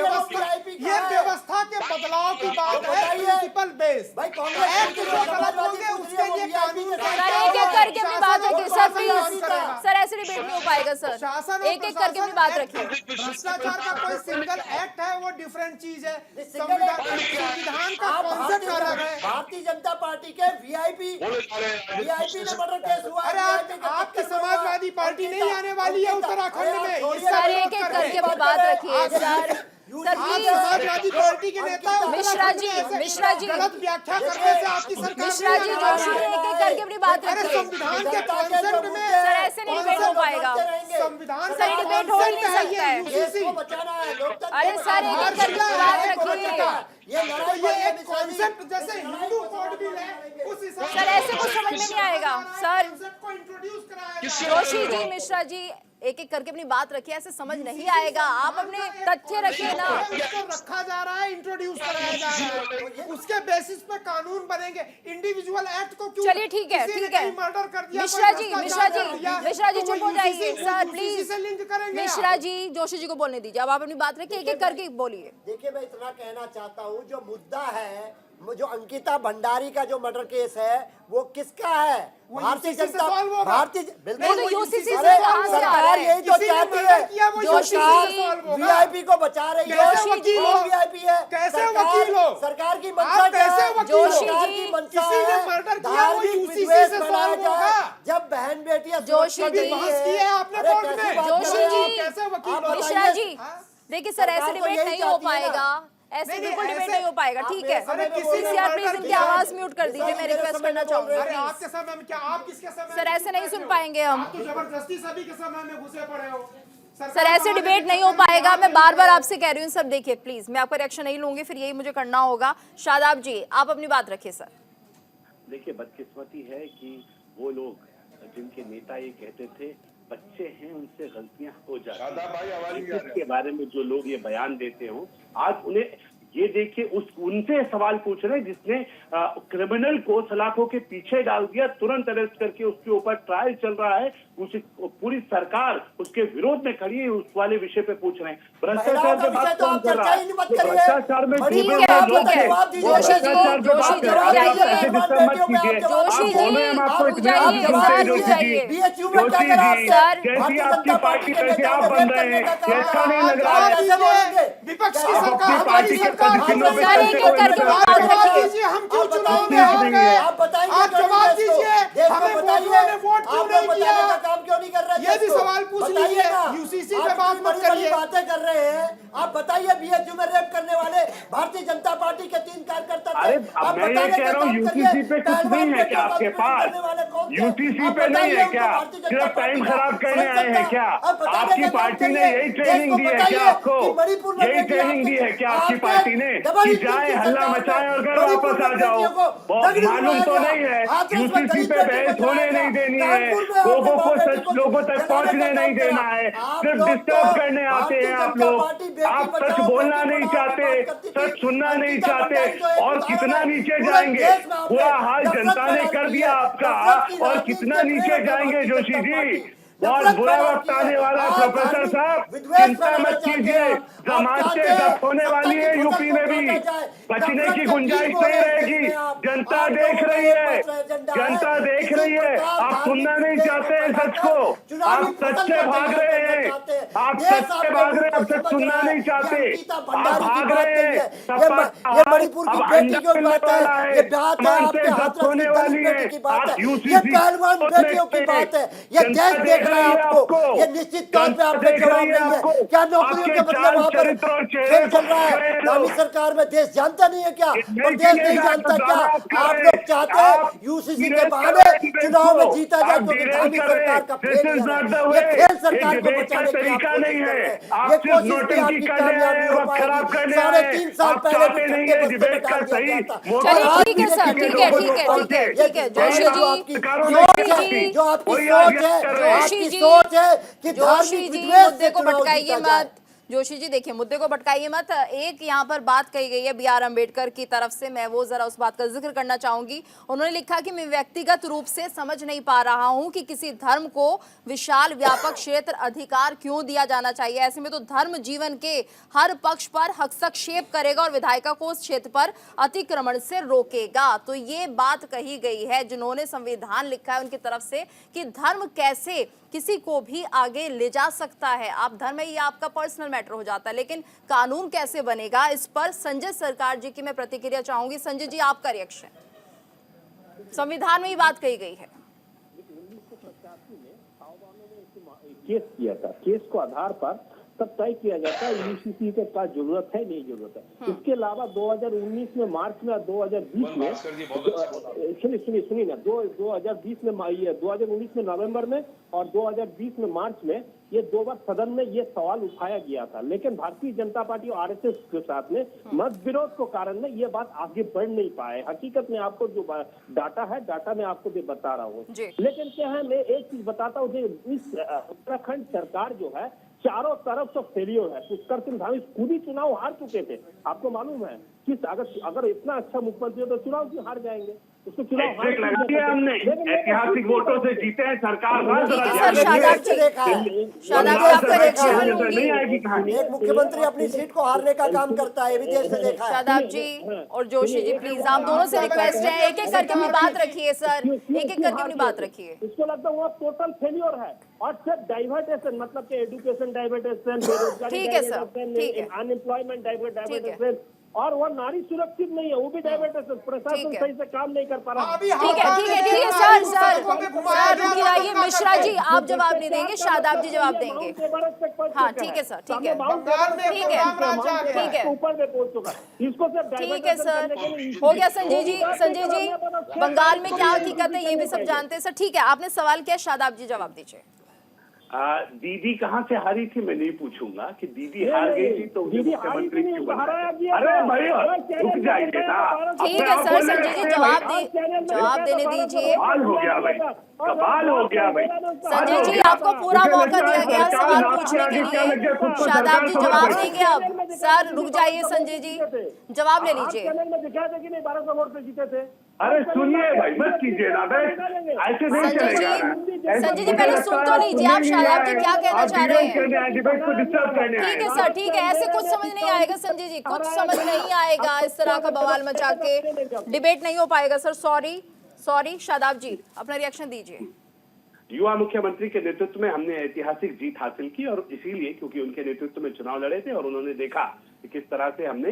ये व्यवस्था के बदलाव की बात है, प्रिंसिपल बेस। भाई कांग्रेस एक्ट जो गलत होंगे उसके लिए कानून का सर एक-एक करके अपनी बात रखिए सर, प्लीज। करेगा। सर ऐसे डिबेट नहीं हो पाएगा सर, शासन और एक-एक करके अपनी बात प्रशासन रखिए। एक्ट, भ्रष्टाचार का कोई सिंगल एक्ट है, वो डिफरेंट चीज है। सिंगल एक्ट संविधान का आप कॉन्सेप्ट अलग है। भारतीय जनता पार्टी के वीआईपी ने मर्डर केस हुआ। अरे आपकी समाजवादी पार्टी नहीं आने वाली है उत्तराखंड में। इसका सर विरोध एक-एक कर करके रहे अपनी हैं। बात रखिए सर। सर आप प्लीज, समाजवादी पार्टी के नेता मिश्रा जी, मिश्रा जी, गलत व्याख्या करने से आपकी सरकार मिश्रा जी, जोशी जी, एक-एक करके अपनी बात अरे रखिए। संविधान के कॉन्सेप्ट में सर ऐसे नहीं डिबेट हो पाएगा। संविधान सर, ये डिबेट हो ही नहीं सकता है। देश को बचाना है, लोकतंत्र अरे सर एक-एक करके अपनी बात रखिए। ये तो लड़ाई ये एक कॉन्सेप्ट जैसे हिंदू कोड बिल है, उस हिसाब सर ऐसे कुछ समझ में नहीं आएगा सर। कॉन्सेप्ट को इंट्रोड्यूस कराया जोशी जी, मिश्रा जी, एक-एक करके अपनी बात रखिए, ऐसे समझ नहीं आएगा। आप अपने तथ्य रखिए ना। उसको रखा जा रहा है, इंट्रोड्यूस कराया जा रहा है, उसके बेसिस पे कानून बनेंगे। इंडिविजुअल एक्ट को क्यों? चलिए ठीक है, किसी ने ठीक है। कहीं मर्डर कर दिया, मिश्रा कोई जी, भ्रष्टाचार मिश्रा कर जी, दिया, मिश्रा जी तो चुप वो हो जाइए UCC सर, से प्लीज। लिंक करेंगे मिश्रा आप। जी, जोशी जी को बोलने दीजिए। अब आप अपनी बात रखिए, एक-एक करके बोलिए। देखिए मैं इतना कहना चाहता हूँ, जो मुद्दा है, जो अंकिता भंडारी का जो मर्डर केस है, वो किसका है? वो भारतीय UCC से जनता solve होगा। भारतीय नहीं तो UCC से अरे कहाँ से आ रहा सरकार है? यही तो किसी ने चाहती मर्डर है। किया, वो जोशी सरकार जी, solve होगा। वीआईपी को बचा रही है। कैसे वकील हो? वीआईपी है। कैसे सरकार- वकील हो? सरकार की आप मंशा क्या कैसे है? वकील हो? सरकार जोशी की जी, मंशा किसी ने है, मर्डर किया, वो धार्मिक UCC विद्वेष से मनाया solve जाए। होगा। जब बहन बेटियां जोशी सुरक्षित जी, नहीं बहस की है आपने अरे कोर्ट कैसी में। बात कर जोशी रहे हैं जी, आप? कैसे वकील आप हो? मिश्रा जी, हाँ? देखिए सर ऐसे सरकार तो डिबेट यही नहीं हो चाहती है ना। पाएगा, ऐसे नहीं, बिल्कुल ऐसे- डिबेट नहीं हो पाएगा। आप ठीक मेरे है, समय में किसी बोल ने रहे हैं। प्लीज मर्डर इनकी किया। आवाज म्यूट कर दीजिए, मैं मेरे रिक्वेस्ट समय करना में बोल रहे चाहूंगी अरे प्लीज। आपके समय में क्या, आप किसके समय सर में ऐसे नहीं घुसे सुन हो? पाएंगे हम। आप तो जबरदस्ती सभी के समय में घुसे पड़े हो। सर ऐसे डिबेट नहीं हो पाएगा, मैं बार बार आपसे कह रही हूँ। सर देखिए प्लीज, मैं आपका रिएक्शन नहीं लूंगी, फिर यही मुझे करना होगा। शादाब जी, आप अपनी बात रखिए सर। देखिए बदकिस्मती है कि वो लोग जिनके नेता ये कहते थे बच्चे हैं उनसे गलतियां हो जाती हैं, इसके बारे में जो लोग ये बयान देते हो, आज उन्हें ये देखिए उनसे सवाल पूछ रहे हैं जिसने क्रिमिनल को सलाखों के पीछे डाल दिया, तुरंत अरेस्ट करके उसके ऊपर ट्रायल चल रहा है, पूरी सरकार उसके विरोध में खड़ी है, उस वाले विषय पे पूछ रहे हैं। भ्रष्टाचार पे बात कौन कर रहा है? भ्रष्टाचार में ठीक डूबे है, हुए लोग ठीक है। हैं, वो जोशी जी, भ्रष्टाचार पे जोशी बात जी, कर रहे हैं। जाइए। ऐसे डिस्टर्ब मत कीजिए। जोशी आप बोले, हम आपको जी, इतना जाइए, सुनते हैं, सर, जोशी जाइए। जी। BHU में क्या जोशी करा जी, सर? जैसी आपकी पार्टी कैसे आप बन रहे हैं, ये अच्छा नहीं लग रहा है। कैसे बोलेंगे? विपक्ष की आप सरकार, अपनी पार्टी के सरकार पदचिन्हों पे सर, कैसे एक-एक कोई करके नजर बात आता है? जवाब रखिए। दीजिए, हम क्यों आप चुनाव में बताइए, हार गए? आप बताइए, आप जवाब दीजिए, हमें वोटरों ने वोट क्यों नहीं बताने का किया? काम क्यों नहीं कर रहे? ये भी देश को? सवाल पूछ बताइए लीजिए। ना। UCC आप पे बात इतनी मत बड़ी-बड़ी करिए। बातें कर रहे हैं, आप बताइए BHU में रेप करने वाले भारतीय जनता पार्टी के 3 कार्यकर्ता थे। अरे आप अब मैं ये बताने कह का रहा हूँ काम यूसीसी करिए। पे कुछ पहलवान नहीं है के क्या आपके करने पास? वाले कौन थे? यूसीसी आप पे नहीं बताइए है उनको क्या? भारतीय जनता सिर्फ पार्टी टाइम का खराब करने आए हैं क्या? अब बताने आपकी का काम पार्टी ने करिए। यही देश ट्रेनिंग को दी है बताइए क्या आपको? कि मणिपुर में यही बेटी ट्रेनिंग दी है क्या आपकी आपके पार्टी ने डबल कि इंजन जाए की हल्ला सरकार मचाएं और घर मणिपुर वापस आ में जाओ? बेटियों को बहुत दगड़ी मालूम तो बनाया नहीं है, गया। हाथरस में यूसीसी दलित पे बेटी को बहस होने जलाया नहीं गया। देनी है, कानपुर में लोगों आपने को बाप बेटी सच को लोगों तक जलाने पहुंचने का नहीं काम देना करा। है, आप सिर्फ लोग डिस्टर्ब तो करने आते भारतीय हैं आप जनता लोग। पार्टी बेटी आप सच बचाओ, बोलना बेटी नहीं पढ़ाओ की चाहते, बात करती थी। सच सुनना नहीं अंकिता चाहते, भंडारी तो एक और उदाहरण कितना है। नीचे पूरे जाएंगे, देश में आपने बुरा हाल नफरत जनता ने फैला कर दी दिया है। आपका, नफरत की और राजनीति कितना के नीचे प्रेरक है जाएंगे भारतीय जोशी जनता जी? पार्टी। बहुत नफरत बुरा फैला वक्त दी है। आने वाला है आप प्रोफेसर धार्मिक साहब, विद्वेष चिंता फैलाना मत चाहते कीजिए, हैं। आप समाज चाहते से हैं गप होने सत्ता वाली की है फसल यूपी को में भी, काटा जाए। बचने नफरत की के गुंजाइश बीज नहीं बोले रहेगी। इसमें आप। जनता आप देख लोगों का रही एक है, मात्र एजेंडा है। जनता देख किसी रही है, प्रकार आप धार्मिक सुनना नहीं विद्वेष चाहते हैं को सच को, चुनावी आप सच फसल से को भाग तैयार रहे करना हैं, चाहते हैं। आप देश सच आपके भाग मुंह रहे, को आप सच समझ सुनना रहा है। नहीं चाहते, ये अंकिता आप भंडारी की भाग बात रहे नहीं हैं। है, ये मणिपुर की बेटी की बात है, ये बात है आपके हाथरस की दलित बेटी की बात है, ये पहलवान बेटियों की बात है। ये देश देख रहा है आपको, ये निश्चित तौर पे आप पे जवाब नहीं है। क्या नौकरियों के बदले वहां पर खेल चल रहा है? धामी सरकार में देश जानता नहीं है क्या? प्रदेश नहीं जानता क्या? आप लोग चाहते हैं यूसीसी के बहाने चुनाव में जीता जाए क्योंकि धामी सरकार का फेलियर है। ये खेल सरकार को बचाने की आप कोशिश कर रहे हैं। ये कोशिश भी आपकी कामयाब नहीं हो पाएगी। 3.5 साल पहले भी ठंडे बस्ते में डाल दिया गया था। चलिए ठीक है सर, ठीक है ठीक है ठीक है ठीक है। जोशी जी, जो आपकी सोच है, आपकी सोच है कि जोशी धार्मिक जी विद्वेष मुद्दे से को चुनाव भटकाइए जीता जाए। मत। जोशी जी देखिए, मुद्दे को भटकाइए मत। एक यहाँ पर बात कही गई है बी.आर. अम्बेडकर की तरफ से, मैं वो जरा उस बात का जिक्र करना चाहूंगी। उन्होंने लिखा कि मैं व्यक्तिगत रूप से समझ नहीं पा रहा हूं कि किसी धर्म को विशाल व्यापक क्षेत्र अधिकार क्यों दिया जाना चाहिए। ऐसे में तो धर्म जीवन के हर पक्ष पर हस्तक्षेप करेगा और विधायिका को उस क्षेत्र पर अतिक्रमण से रोकेगा। तो ये बात कही गई है जिन्होंने संविधान लिखा है उनकी तरफ से कि धर्म कैसे किसी को भी आगे ले जा सकता है। आप धर्म है, ये आपका पर्सनल मैटर हो जाता है, लेकिन कानून कैसे बनेगा इस पर संजय सरकार जी की मैं प्रतिक्रिया चाहूंगी। संजय जी, आपका रिएक्शन। संविधान में ही बात कही गई है। 1985 में केस किया था, केस को आधार पर तब तय किया जाता है यूसीसी के पास जरूरत है नहीं जरूरत है। इसके अलावा 2019 में मार्च में 2020 में सुनिए ना, 2020 में 2019 में नवंबर में और 2020 में मार्च में ये 2 बार सदन में ये सवाल उठाया गया था, लेकिन भारतीय जनता पार्टी और आरएसएस के साथ में मत विरोध के कारण में ये बात आगे बढ़ नहीं पाए। हकीकत में आपको जो डाटा है, डाटा मैं आपको बता रहा हूँ। लेकिन क्या है, मैं एक चीज बताता हूँ, इस उत्तराखंड सरकार जो है चारों तरफ से फेलियर है। पुष्कर सिंह धामी खुद ही चुनाव हार चुके थे, आपको मालूम है। किस अगर इतना अच्छा मुख्यमंत्री हो तो चुनाव क्यों हार जाएंगे? उसको चुनाव हमने ऐतिहासिक वोटों से जीते हैं सरकार। एक मुख्यमंत्री अपनी सीट को हारने का काम करता है, विदेश से देखा है। शादाब जी और जोशी जी, प्लीज आप दोनों से रिक्वेस्ट है, एक एक करके अपनी बात रखिए सर, एक एक करके अपनी बात रखिए। इसको लगता है वो टोटल फेलियर है और सिर्फ डाइवर्टेशन, मतलब कि एजुकेशन डाइवर्टेशन, बेरोजगारी डाइवर्टेशन, अनएम्प्लॉयमेंट डाइवर्टेशन, और वो नारी सुरक्षित नहीं है, वो भी डाइवर्टेशन। प्रशासन सही से काम नहीं कर पा रहा। ठीक है सर रुकिए। मिश्रा जी आप जवाब नहीं देंगे, शादाब जी जवाब देंगे। हाँ ठीक है सर, ठीक है ऊपर में पहुंच चुका है। इसको सिर्फ ठीक है सर, हो गया। संजय जी बंगाल में क्या हकीकत है ये भी सब जानते हैं सर। ठीक है, आपने सवाल किया, शादाब जी जवाब दीजिए। दीदी कहाँ से हारी थी मैं नहीं पूछूंगा कि दीदी हार गई थी तो मुख्यमंत्री क्यों बना? अरे भाई रुक जाइए ना। ठीक है सर, संजय जी जवाब देने दीजिए। कमाल हो गया भाई, कमाल हो गया भाई। संजय जी आपको पूरा मौका दिया गया सवाल पूछने के लिए। शादाब जी जवाब देंगे अब। सर रुक जाइए, संजय जी जवाब ले लीजिए। 1200 वोट से जीते थे। अरे सुनिए भाई, मत कीजिए ना, ऐसे नहीं चलेगा। संजय जी पहले सुन तो लीजिए आप शादाब जी क्या कहना चाह रहे हैं। ठीक है सर, ठीक है, ऐसे कुछ समझ नहीं आएगा संजय जी, कुछ समझ नहीं आएगा। इस तरह का बवाल मचा के डिबेट नहीं हो पाएगा सर। सॉरी शादाब जी अपना रिएक्शन दीजिए। युवा मुख्यमंत्री के नेतृत्व में हमने ऐतिहासिक जीत हासिल की और इसीलिए क्योंकि उनके नेतृत्व में चुनाव लड़े थे और उन्होंने देखा कि किस तरह से हमने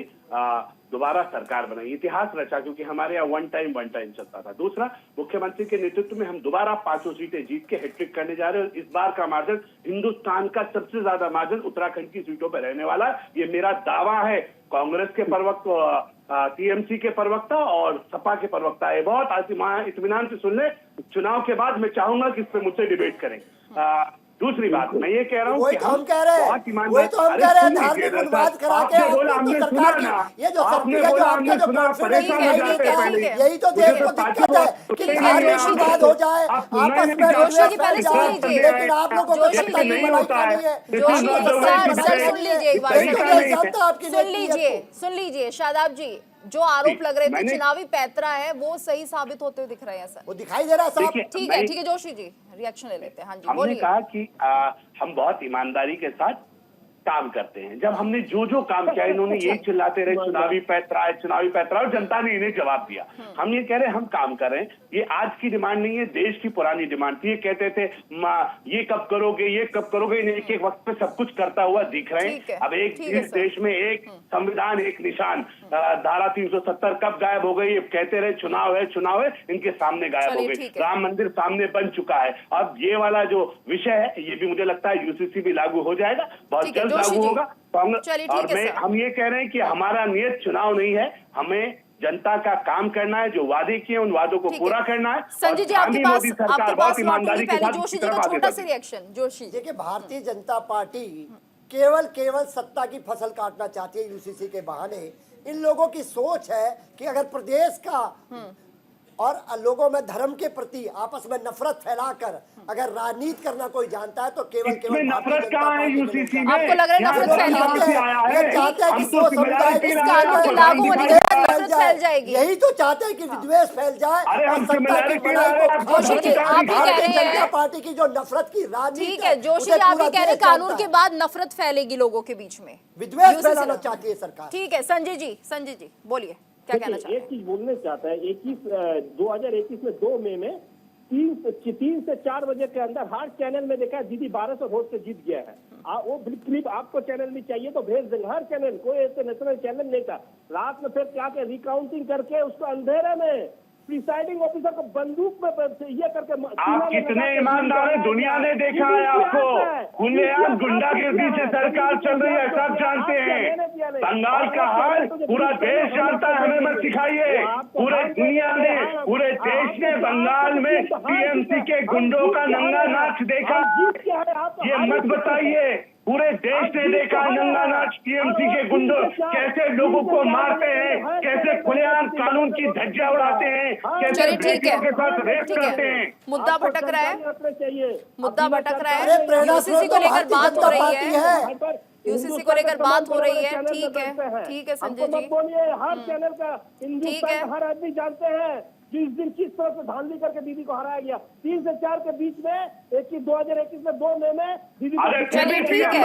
दोबारा सरकार बनाई, इतिहास रचा, क्योंकि हमारे यहाँ वन टाइम चलता था। दूसरा, मुख्यमंत्री के नेतृत्व में हम दोबारा 5 सीटें जीत के हैट्रिक करने जा रहे हैं। इस बार का मार्जिन हिंदुस्तान का सबसे ज्यादा मार्जिन उत्तराखंड की सीटों पर रहने वाला, ये मेरा दावा है। कांग्रेस के प्रवक्ता, टीएमसी के प्रवक्ता और सपा के प्रवक्ता है, बहुत इत्मीनान से सुन ले। चुनाव के बाद मैं चाहूंगा कि इस पे मुझसे डिबेट करें। दूसरी बात मैं ये कह रहा हूँ कि हम कह रहे हैं धार्मिक उन्माद करा के सरकार की ये जो शक्ति है, जो आपका जो कॉन्फिडेंस यही तो देश को दिक्कत है कि धार्मिक उन्माद हो जाए, आपस में लेकिन आप लोगों को सत्ता की मलाई नहीं है। सुन लीजिए शादाब जी, जो आरोप लग रहे थे चुनावी पैतरा है वो सही साबित होते हुए दिख रहे हैं सर। वो दिखाई दे रहा है साहब। ठीक है जोशी जी रिएक्शन ले लेते हैं। हाँ जी हमने कहा कि हम बहुत ईमानदारी के साथ काम करते हैं। जब हमने जो काम किया, इन्होंने यही चिल्लाते रहे चुनावी पैतरा, और जनता ने इन्हें जवाब दिया। हम ये कह रहे हैं हम काम कर रहे हैं, ये आज की डिमांड नहीं है, देश की पुरानी डिमांड थी। ये कहते थे ये कब करोगे, ये कब करोगे, एक एक वक्त पे सब कुछ करता हुआ दिख रहे हैं। अब एक इस देश में एक संविधान, एक निशान, धारा 370 कब गायब हो गई? कहते रहे चुनाव है, इनके सामने गायब हो गई। राम मंदिर सामने बन चुका है। अब ये वाला जो विषय है, ये भी मुझे लगता है यूसीसी भी लागू हो जाएगा, बहुत जल्द लागू होगा। और हम ये कह रहे हैं कि हमारा नियत चुनाव नहीं है, हमें जनता का काम करना है, जो वादे किए उन वादों को पूरा करना है। संजय जी, आपके पास ईमानदारी के साथ जोशी जी का छोटा सा रिएक्शन। जोशी, देखिए, भारतीय जनता पार्टी केवल सत्ता की फसल काटना चाहती है यूसीसी के बहाने। इन लोगों की सोच है कि अगर प्रदेश का और लोगों में धर्म के प्रति आपस में नफरत फैलाकर अगर राजनीति करना कोई जानता है तो केवल नफरत कहाँ है यूसीसी में? आपको लग रहा है नफरत फैली चाहते हैं कि सो समुदाय इस कानून के लागू होने के बाद नफरत फैल जाएगी। यही तो चाहते हैं कि विद्वेष फैल जाए और सत्ता की बनाई को जोशी जी, आप ही कह रहे हैं जनता पार्टी की जो नफरत की राजनीति, ठीक है जोशी जी, आप ही कह रहे हैं कानून के बाद नफरत फैलेगी लोगों के बीच में, विद्वेष फैलाना चाहती है सरकार। ठीक है संजय जी बोलिए, क्या कहना चाहते हैं? एक चीज बोलना चाहता है, 2021 में 2 मई में 3 से 4 बजे के अंदर हर चैनल में देखा है दीदी 1200 वोट से जीत गया है। वो क्लिप आपको चैनल में चाहिए तो भेज देंगे, हर चैनल, कोई ऐसे नेशनल चैनल नहीं था। रात में फिर क्या के रिकाउंटिंग करके उसको अंधेरे में प्रिसाइडिंग ऑफिसर को बंदूक में ये करके। आप कितने ईमानदार हैं, दुनिया ने देखा है आपको। खुलेआम गुंडागिर्दी से सरकार चल रही है, सब जानते हैं। बंगाल का हाल पूरा देश जानता है, हमें मत सिखाइए। पूरे दुनिया ने, पूरे देश ने बंगाल में टीएमसी के गुंडों का नंगा नाच देखा। ये मत बताइए, पूरे देश ने देखा नंगा नाच टीएमसी के गुंडों कैसे लोगों को मारते हैं, कैसे खुलेआम कानून की धज्जियां उड़ाते हैं, कैसे बेटियों के साथ रेप करते हैं। मुद्दा भटक रहा है, यूसीसी को लेकर बात हो रही है, यूसीसी को लेकर बात हो रही है। ठीक है संजय जी, बोलिए। हर चैनल का ठीक है, हर आदमी जानते हैं जिस दिन किस तरह से धांधली करके दीदी को हराया गया। 3 से 4 के बीच में 2021 में 2 मई में दीदी को। चलिए ठीक है,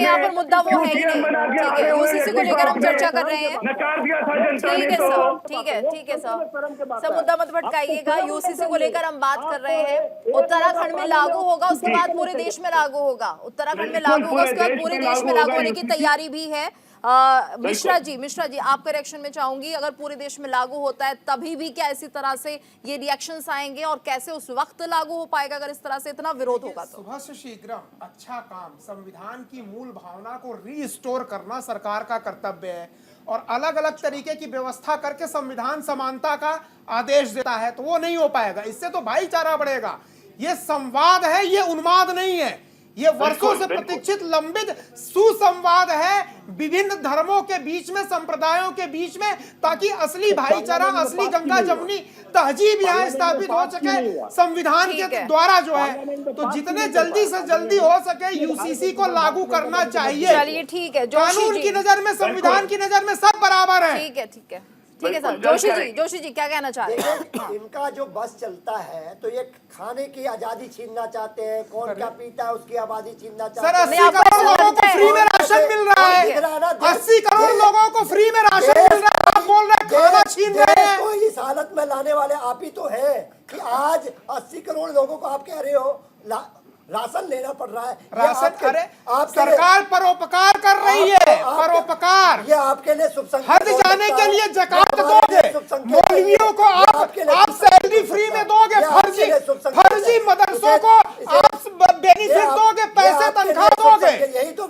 यहाँ पर मुद्दा वो है ही नहीं। ठीक है, यूसीसी को लेकर हम चर्चा कर रहे हैं। ठीक है सब मुद्दा मत भटकाइएगा। यूसीसी को लेकर हम बात कर रहे हैं। उत्तराखंड में लागू होगा, उसके बाद पूरे देश में लागू होगा। उत्तराखंड में लागू होगा, उसके बाद पूरे देश में लागू होने की तैयारी भी है। मिश्रा जी आपका रिएक्शन में चाहूंगी, अगर पूरे देश में लागू होता है तभी भी क्या इसी तरह से ये रिएक्शंस आएंगे और कैसे उस वक्त लागू हो पाएगा अगर इस तरह से इतना विरोध होगा तो? सुबह से शीघ्र अच्छा काम, संविधान की मूल भावना को रीस्टोर करना सरकार का कर्तव्य है और अलग अलग तरीके की व्यवस्था करके संविधान समानता का आदेश देता है, तो वो नहीं हो पाएगा। इससे तो भाईचारा बढ़ेगा। ये संवाद है, ये उन्माद नहीं है। ये वर्षों से प्रतीक्षित लंबित सुसंवाद है विभिन्न धर्मों के बीच में, संप्रदायों के बीच में, ताकि असली भाईचारा, असली गंगा जमुनी तहजीब यहाँ स्थापित हो सके संविधान के द्वारा जो है। तो जितने जल्दी से जल्दी हो सके यूसीसी को लागू करना चाहिए। चलिए ठीक है, कानून की नजर में, संविधान की नजर में सब बराबर है। ठीक है सर। जोशी जी क्या कहना चाह रहे हैं? इनका जो बस चलता है तो ये खाने की आजादी छीनना चाहते हैं, कौन क्या पीता है उसकी आबादी छीनना चाहते हैं। सर 80 करोड़ लोगों को फ्री में राशन मिल रहा है, 80 करोड़ लोगों को फ्री में राशन मिल रहा है, आप बोल रहे हैं खाना छीन रहे हैं। तो इस हालत में लाने वाले आप ही तो है कि आज 80 करोड़ लोगों को आप कह रहे हो राशन लेना पड़ रहा है। राशन, अरे सरकार परोपकार कर रही है, परोपकार। ये आपके लिए शुभ संकेत, हज जाने के लिए ज़कात दोगे, मौलवियों को आप सैलरी फ्री में दोगे, फर्जी मदरसों को आप बेनिफिट दोगे, पैसे तनख्वाह दोगे।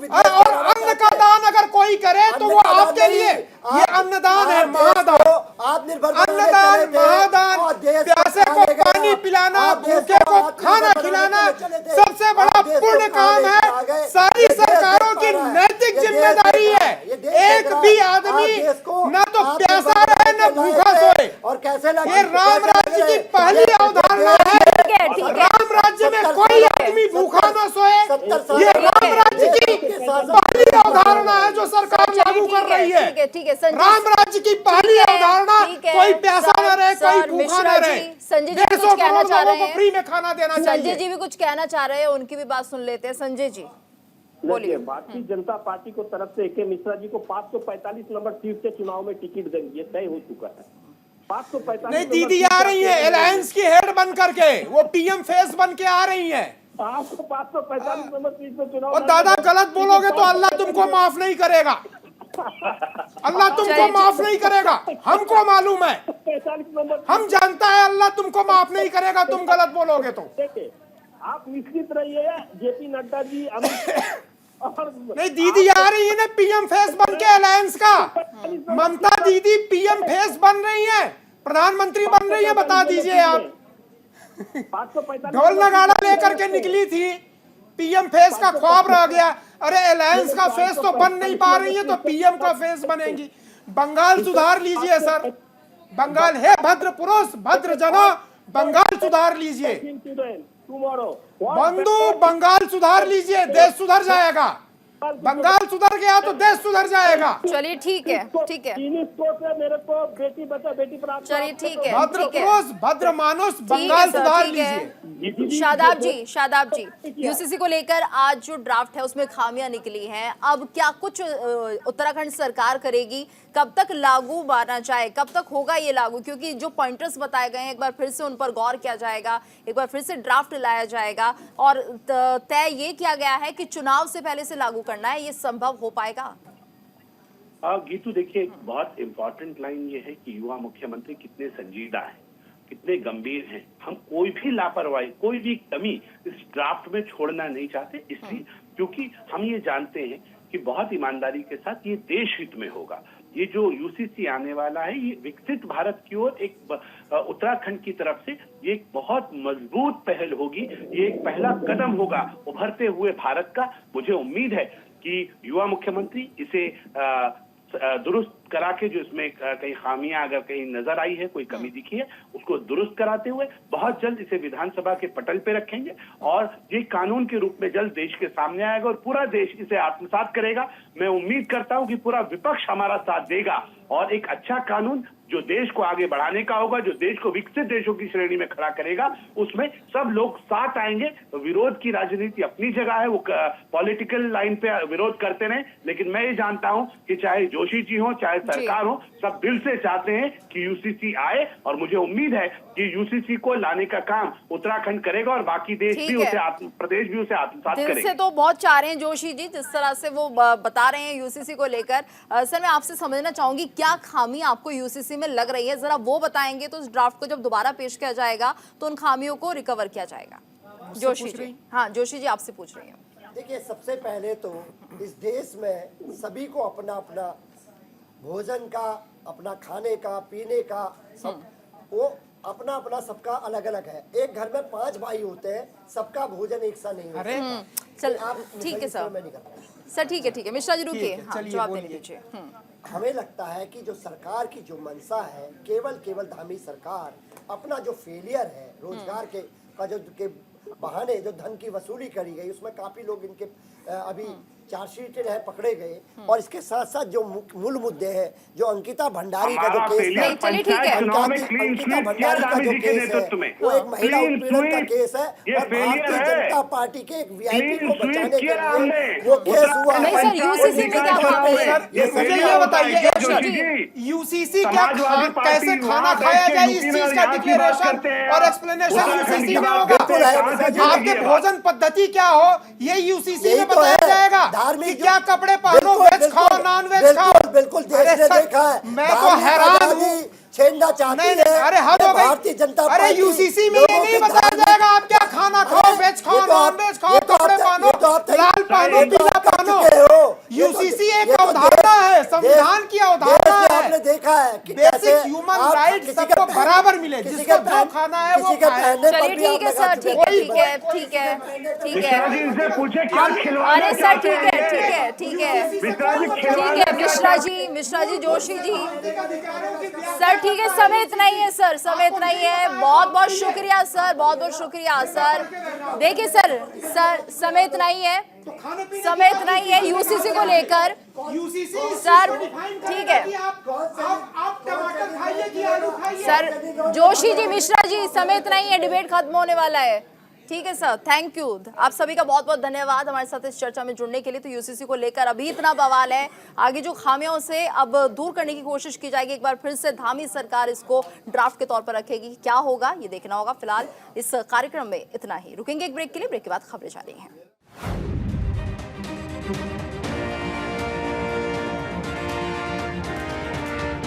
और अन्न का दान अगर कोई करे तो वो आपके लिए ये अन्नदान है, महादान, अन्नदान, महादान। प्यासे को पानी पिलाना, भूखे को खाना खिलाना सबसे बड़ा पुण्य काम है। सारी सरकारों की नैतिक जिम्मेदारी है। एक भी आदमी न तो प्यासा रहे न भूखा सोए। और कैसे ये राम राज्य की पहली अवधारणा है। राम राज्य में कोई आदमी भूखा न सोए, ये राम राज्य की पहली अवधारणा है जो सरकार लागू कर रही है। राम राज्य की पहली अवधारणा, कोई प्यासा न रहे, कोई भूखा न रहे। संजय जी कुछ कहना चाह रहे हैं, फ्री में खाना देना चाहिए। संजय जी भी कुछ कहना चाह रहे हैं, उनकी भी बात सुन लेते हैं। संजय जी बोलिए। भारतीय जनता पार्टी को तरफ से AK मिश्रा जी को 545 नंबर सीट से चुनाव में टिकट देंगे, ये तय हो चुका है। 545 नहीं, दीदी आ रही है अलायंस की हेड बन करके, वो PM फेस बन के आ रही है। आपको 545 नंबर सीट पे चुनाव, और दादा गलत बोलोगे तो अल्लाह तुमको माफ नहीं करेगा, अल्लाह तुमको माफ नहीं करेगा, हमको मालूम है, 45 नंबर हम जानता है अल्लाह तुमको माफ नहीं करेगा तुम गलत बोलोगे तो। देखिए, आप निश्चित रहिए, JP नड्डा जी, अमित और नहीं, दीदी आ रही है ना PM फेस बन के अलायंस का, ममता दीदी PM फेस बन रही है, प्रधानमंत्री बन रही है, बता दीजिए आप। 545 ढोल नगाड़ा लेकर के निकली थी, PM फेस का ख्वाब रह गया। अरे अलायंस का फेस तो बन नहीं पा रही है तो PM का फेस बनेंगी। बंगाल सुधार लीजिए सर, बंगाल है भद्र पुरुष भद्र जना, बंगाल सुधार लीजिए बंधु, बंगाल सुधार लीजिए, देश सुधर जाएगा। बंगाल सुधर गया तो देश सुधर जाएगा। चलिए ठीक है, ठीक है, मेरे को बेटी बचा बेटी पढ़ाओ, चलिए ठीक है, भद्र ठीक है, पुरुष भद्र मानुष, बंगाल सर, सुधार ठीक है। लीजिए। शादाब जी, यूसीसी को लेकर आज जो ड्राफ्ट है उसमें खामियां निकली हैं, अब क्या कुछ उत्तराखंड सरकार करेगी? कब तक लागू माना जाए, कब तक होगा ये लागू? क्योंकि जो पॉइंटर्स बताए गए हैं एक बार फिर से उन पर गौर किया जाएगा, एक बार फिर से ड्राफ्ट लाया जाएगा और तय ये किया गया है कि चुनाव से पहले से लागू करना है। ये संभव हो पाएगा? गीतू देखिए, एक बहुत इंपॉर्टेंट लाइन ये है कि युवा मुख्यमंत्री कितने संजीदा हैं, कितने गंभीर हैं। हम कोई भी लापरवाही, कोई भी कमी इस ड्राफ्ट में छोड़ना नहीं चाहते, इसलिए क्योंकि हम ये जानते हैं कि बहुत ईमानदारी के साथ ये देश हित में होगा। ये जो यूसीसी आने वाला है, ये विकसित भारत की ओर एक उत्तराखंड की तरफ से ये एक बहुत मजबूत पहल होगी, ये एक पहला कदम होगा उभरते हुए भारत का। मुझे उम्मीद है कि युवा मुख्यमंत्री इसे दुरुस्त करा के, जो इसमें कहीं खामियां अगर कहीं नजर आई है, कोई कमी दिखी है, उसको दुरुस्त कराते हुए बहुत जल्द इसे विधानसभा के पटल पे रखेंगे और ये कानून के रूप में जल्द देश के सामने आएगा और पूरा देश इसे आत्मसात करेगा। मैं उम्मीद करता हूं कि पूरा विपक्ष हमारा साथ देगा और एक अच्छा कानून जो देश को आगे बढ़ाने का होगा, जो देश को विकसित देशों की श्रेणी में खड़ा करेगा, उसमें सब लोग साथ आएंगे। तो विरोध की राजनीति अपनी जगह है, वो पॉलिटिकल लाइन पे विरोध करते रहे, लेकिन मैं ये जानता हूं कि चाहे जोशी जी हो, चाहे सरकार हो, सब दिल से चाहते हैं कि यूसीसी आए और मुझे उम्मीद है कि यूसीसी को लाने का काम उत्तराखंड करेगा और बाकी देश भी उसे, प्रदेश भी उसे आत्मसात करेंगे। दिल से तो बहुत चाह रहे हैं जोशी जी, जिस तरह से वो बता रहे हैं यूसीसी को लेकर। सर, मैं आपसे समझना चाहूंगी क्या खामी आपको यूसीसी में लग रही है, जरा वो बताएंगे तो इस ड्राफ्ट को जब दोबारा पेश किया जाएगा तो उन खामियों को रिकवर किया जाएगा। जोशी जी, हाँ जोशी जी आपसे पूछ रही हैं। देखिए, सबसे पहले तो इस देश में सभी को अपना अपना भोजन का, अपना खाने का, पीने का, सब वो अपना अपना सबका अलग अलग है। एक घर में 5 भाई होते हैं, सबका भोजन एक सा नहीं होता। चल ठीक है सर, सर ठीक है मिश्रा जी रुकिए, हाँ जवाब देने दीजिए। हमें लगता है कि जो सरकार की जो मंशा है, केवल धामी सरकार अपना जो फेलियर है रोजगार के का जो के बहाने जो धन की वसूली करी गई, उसमें काफी लोग इनके अभी चार्जशीटेड है, पकड़े गए। और इसके साथ साथ जो मूल मुद्दे हैं, जो अंकिता भंडारी का जो केस है, अंकिता भंडारी का जो केस है, वो एक महिला उत्पीड़न का केस है और भारतीय जनता पार्टी के एक VIP को बचाने के लिए वो केस हुआ है। सर, यूसीसी में क्या खामी है? ये बताइए, यूसीसी क्या कैसे खाना खाया जाए, इस चीज का डिक्लेरेशन और एक्सप्लेनेशन यूसीसी में होगा। आपके भोजन पद्धति क्या हो, ये यूसीसी में बताया जाएगा। धार्मिक क्या कपड़े पहनो, वेज खाओ नॉन वेज खाओ। बिल्कुल देश ने देखा है। मैं तो हैरान हूँ, छेड़ना चाहती है। अरे हद हो गई। भारतीय जनता अरे पार्टी यूसीसी में ये नहीं बताया जाएगा आप क्या खाना खाओ, वेज खाओ नॉन वेज खाओ, कपड़े पहनो, लाल पहनो पीला पहनो। यूसीसी एक अवधारणा है, संविधान की अवधारणा है। आपने देखा है कि बेसिक ह्यूमन राइट सबको बराबर मिले, जिसको जो खाना है वो खाए। चलिए ठीक है सर, ठीक है। अरे सर ठीक है मिश्रा जी जोशी जी, सर ठीक है, समय इतना ही है सर, समय इतना ही है। बहुत बहुत शुक्रिया सर, बहुत बहुत शुक्रिया सर। देखिए सर समय इतना ही है, समय इतना ही है यूसीसी को लेकर। सर ठीक है सर, जोशी जी मिश्रा जी, समय इतना ही है, डिबेट खत्म होने वाला है। ठीक है सर, थैंक यू। आप सभी का बहुत बहुत धन्यवाद हमारे साथ इस चर्चा में जुड़ने के लिए। तो यूसीसी को लेकर अभी इतना बवाल है, आगे जो खामियों से अब दूर करने की कोशिश की जाएगी। एक बार फिर से धामी सरकार इसको ड्राफ्ट के तौर पर रखेगी, क्या होगा ये देखना होगा। फिलहाल इस कार्यक्रम में इतना ही, रुकेंगे एक ब्रेक के लिए, ब्रेक के बाद खबरें जारी हैं।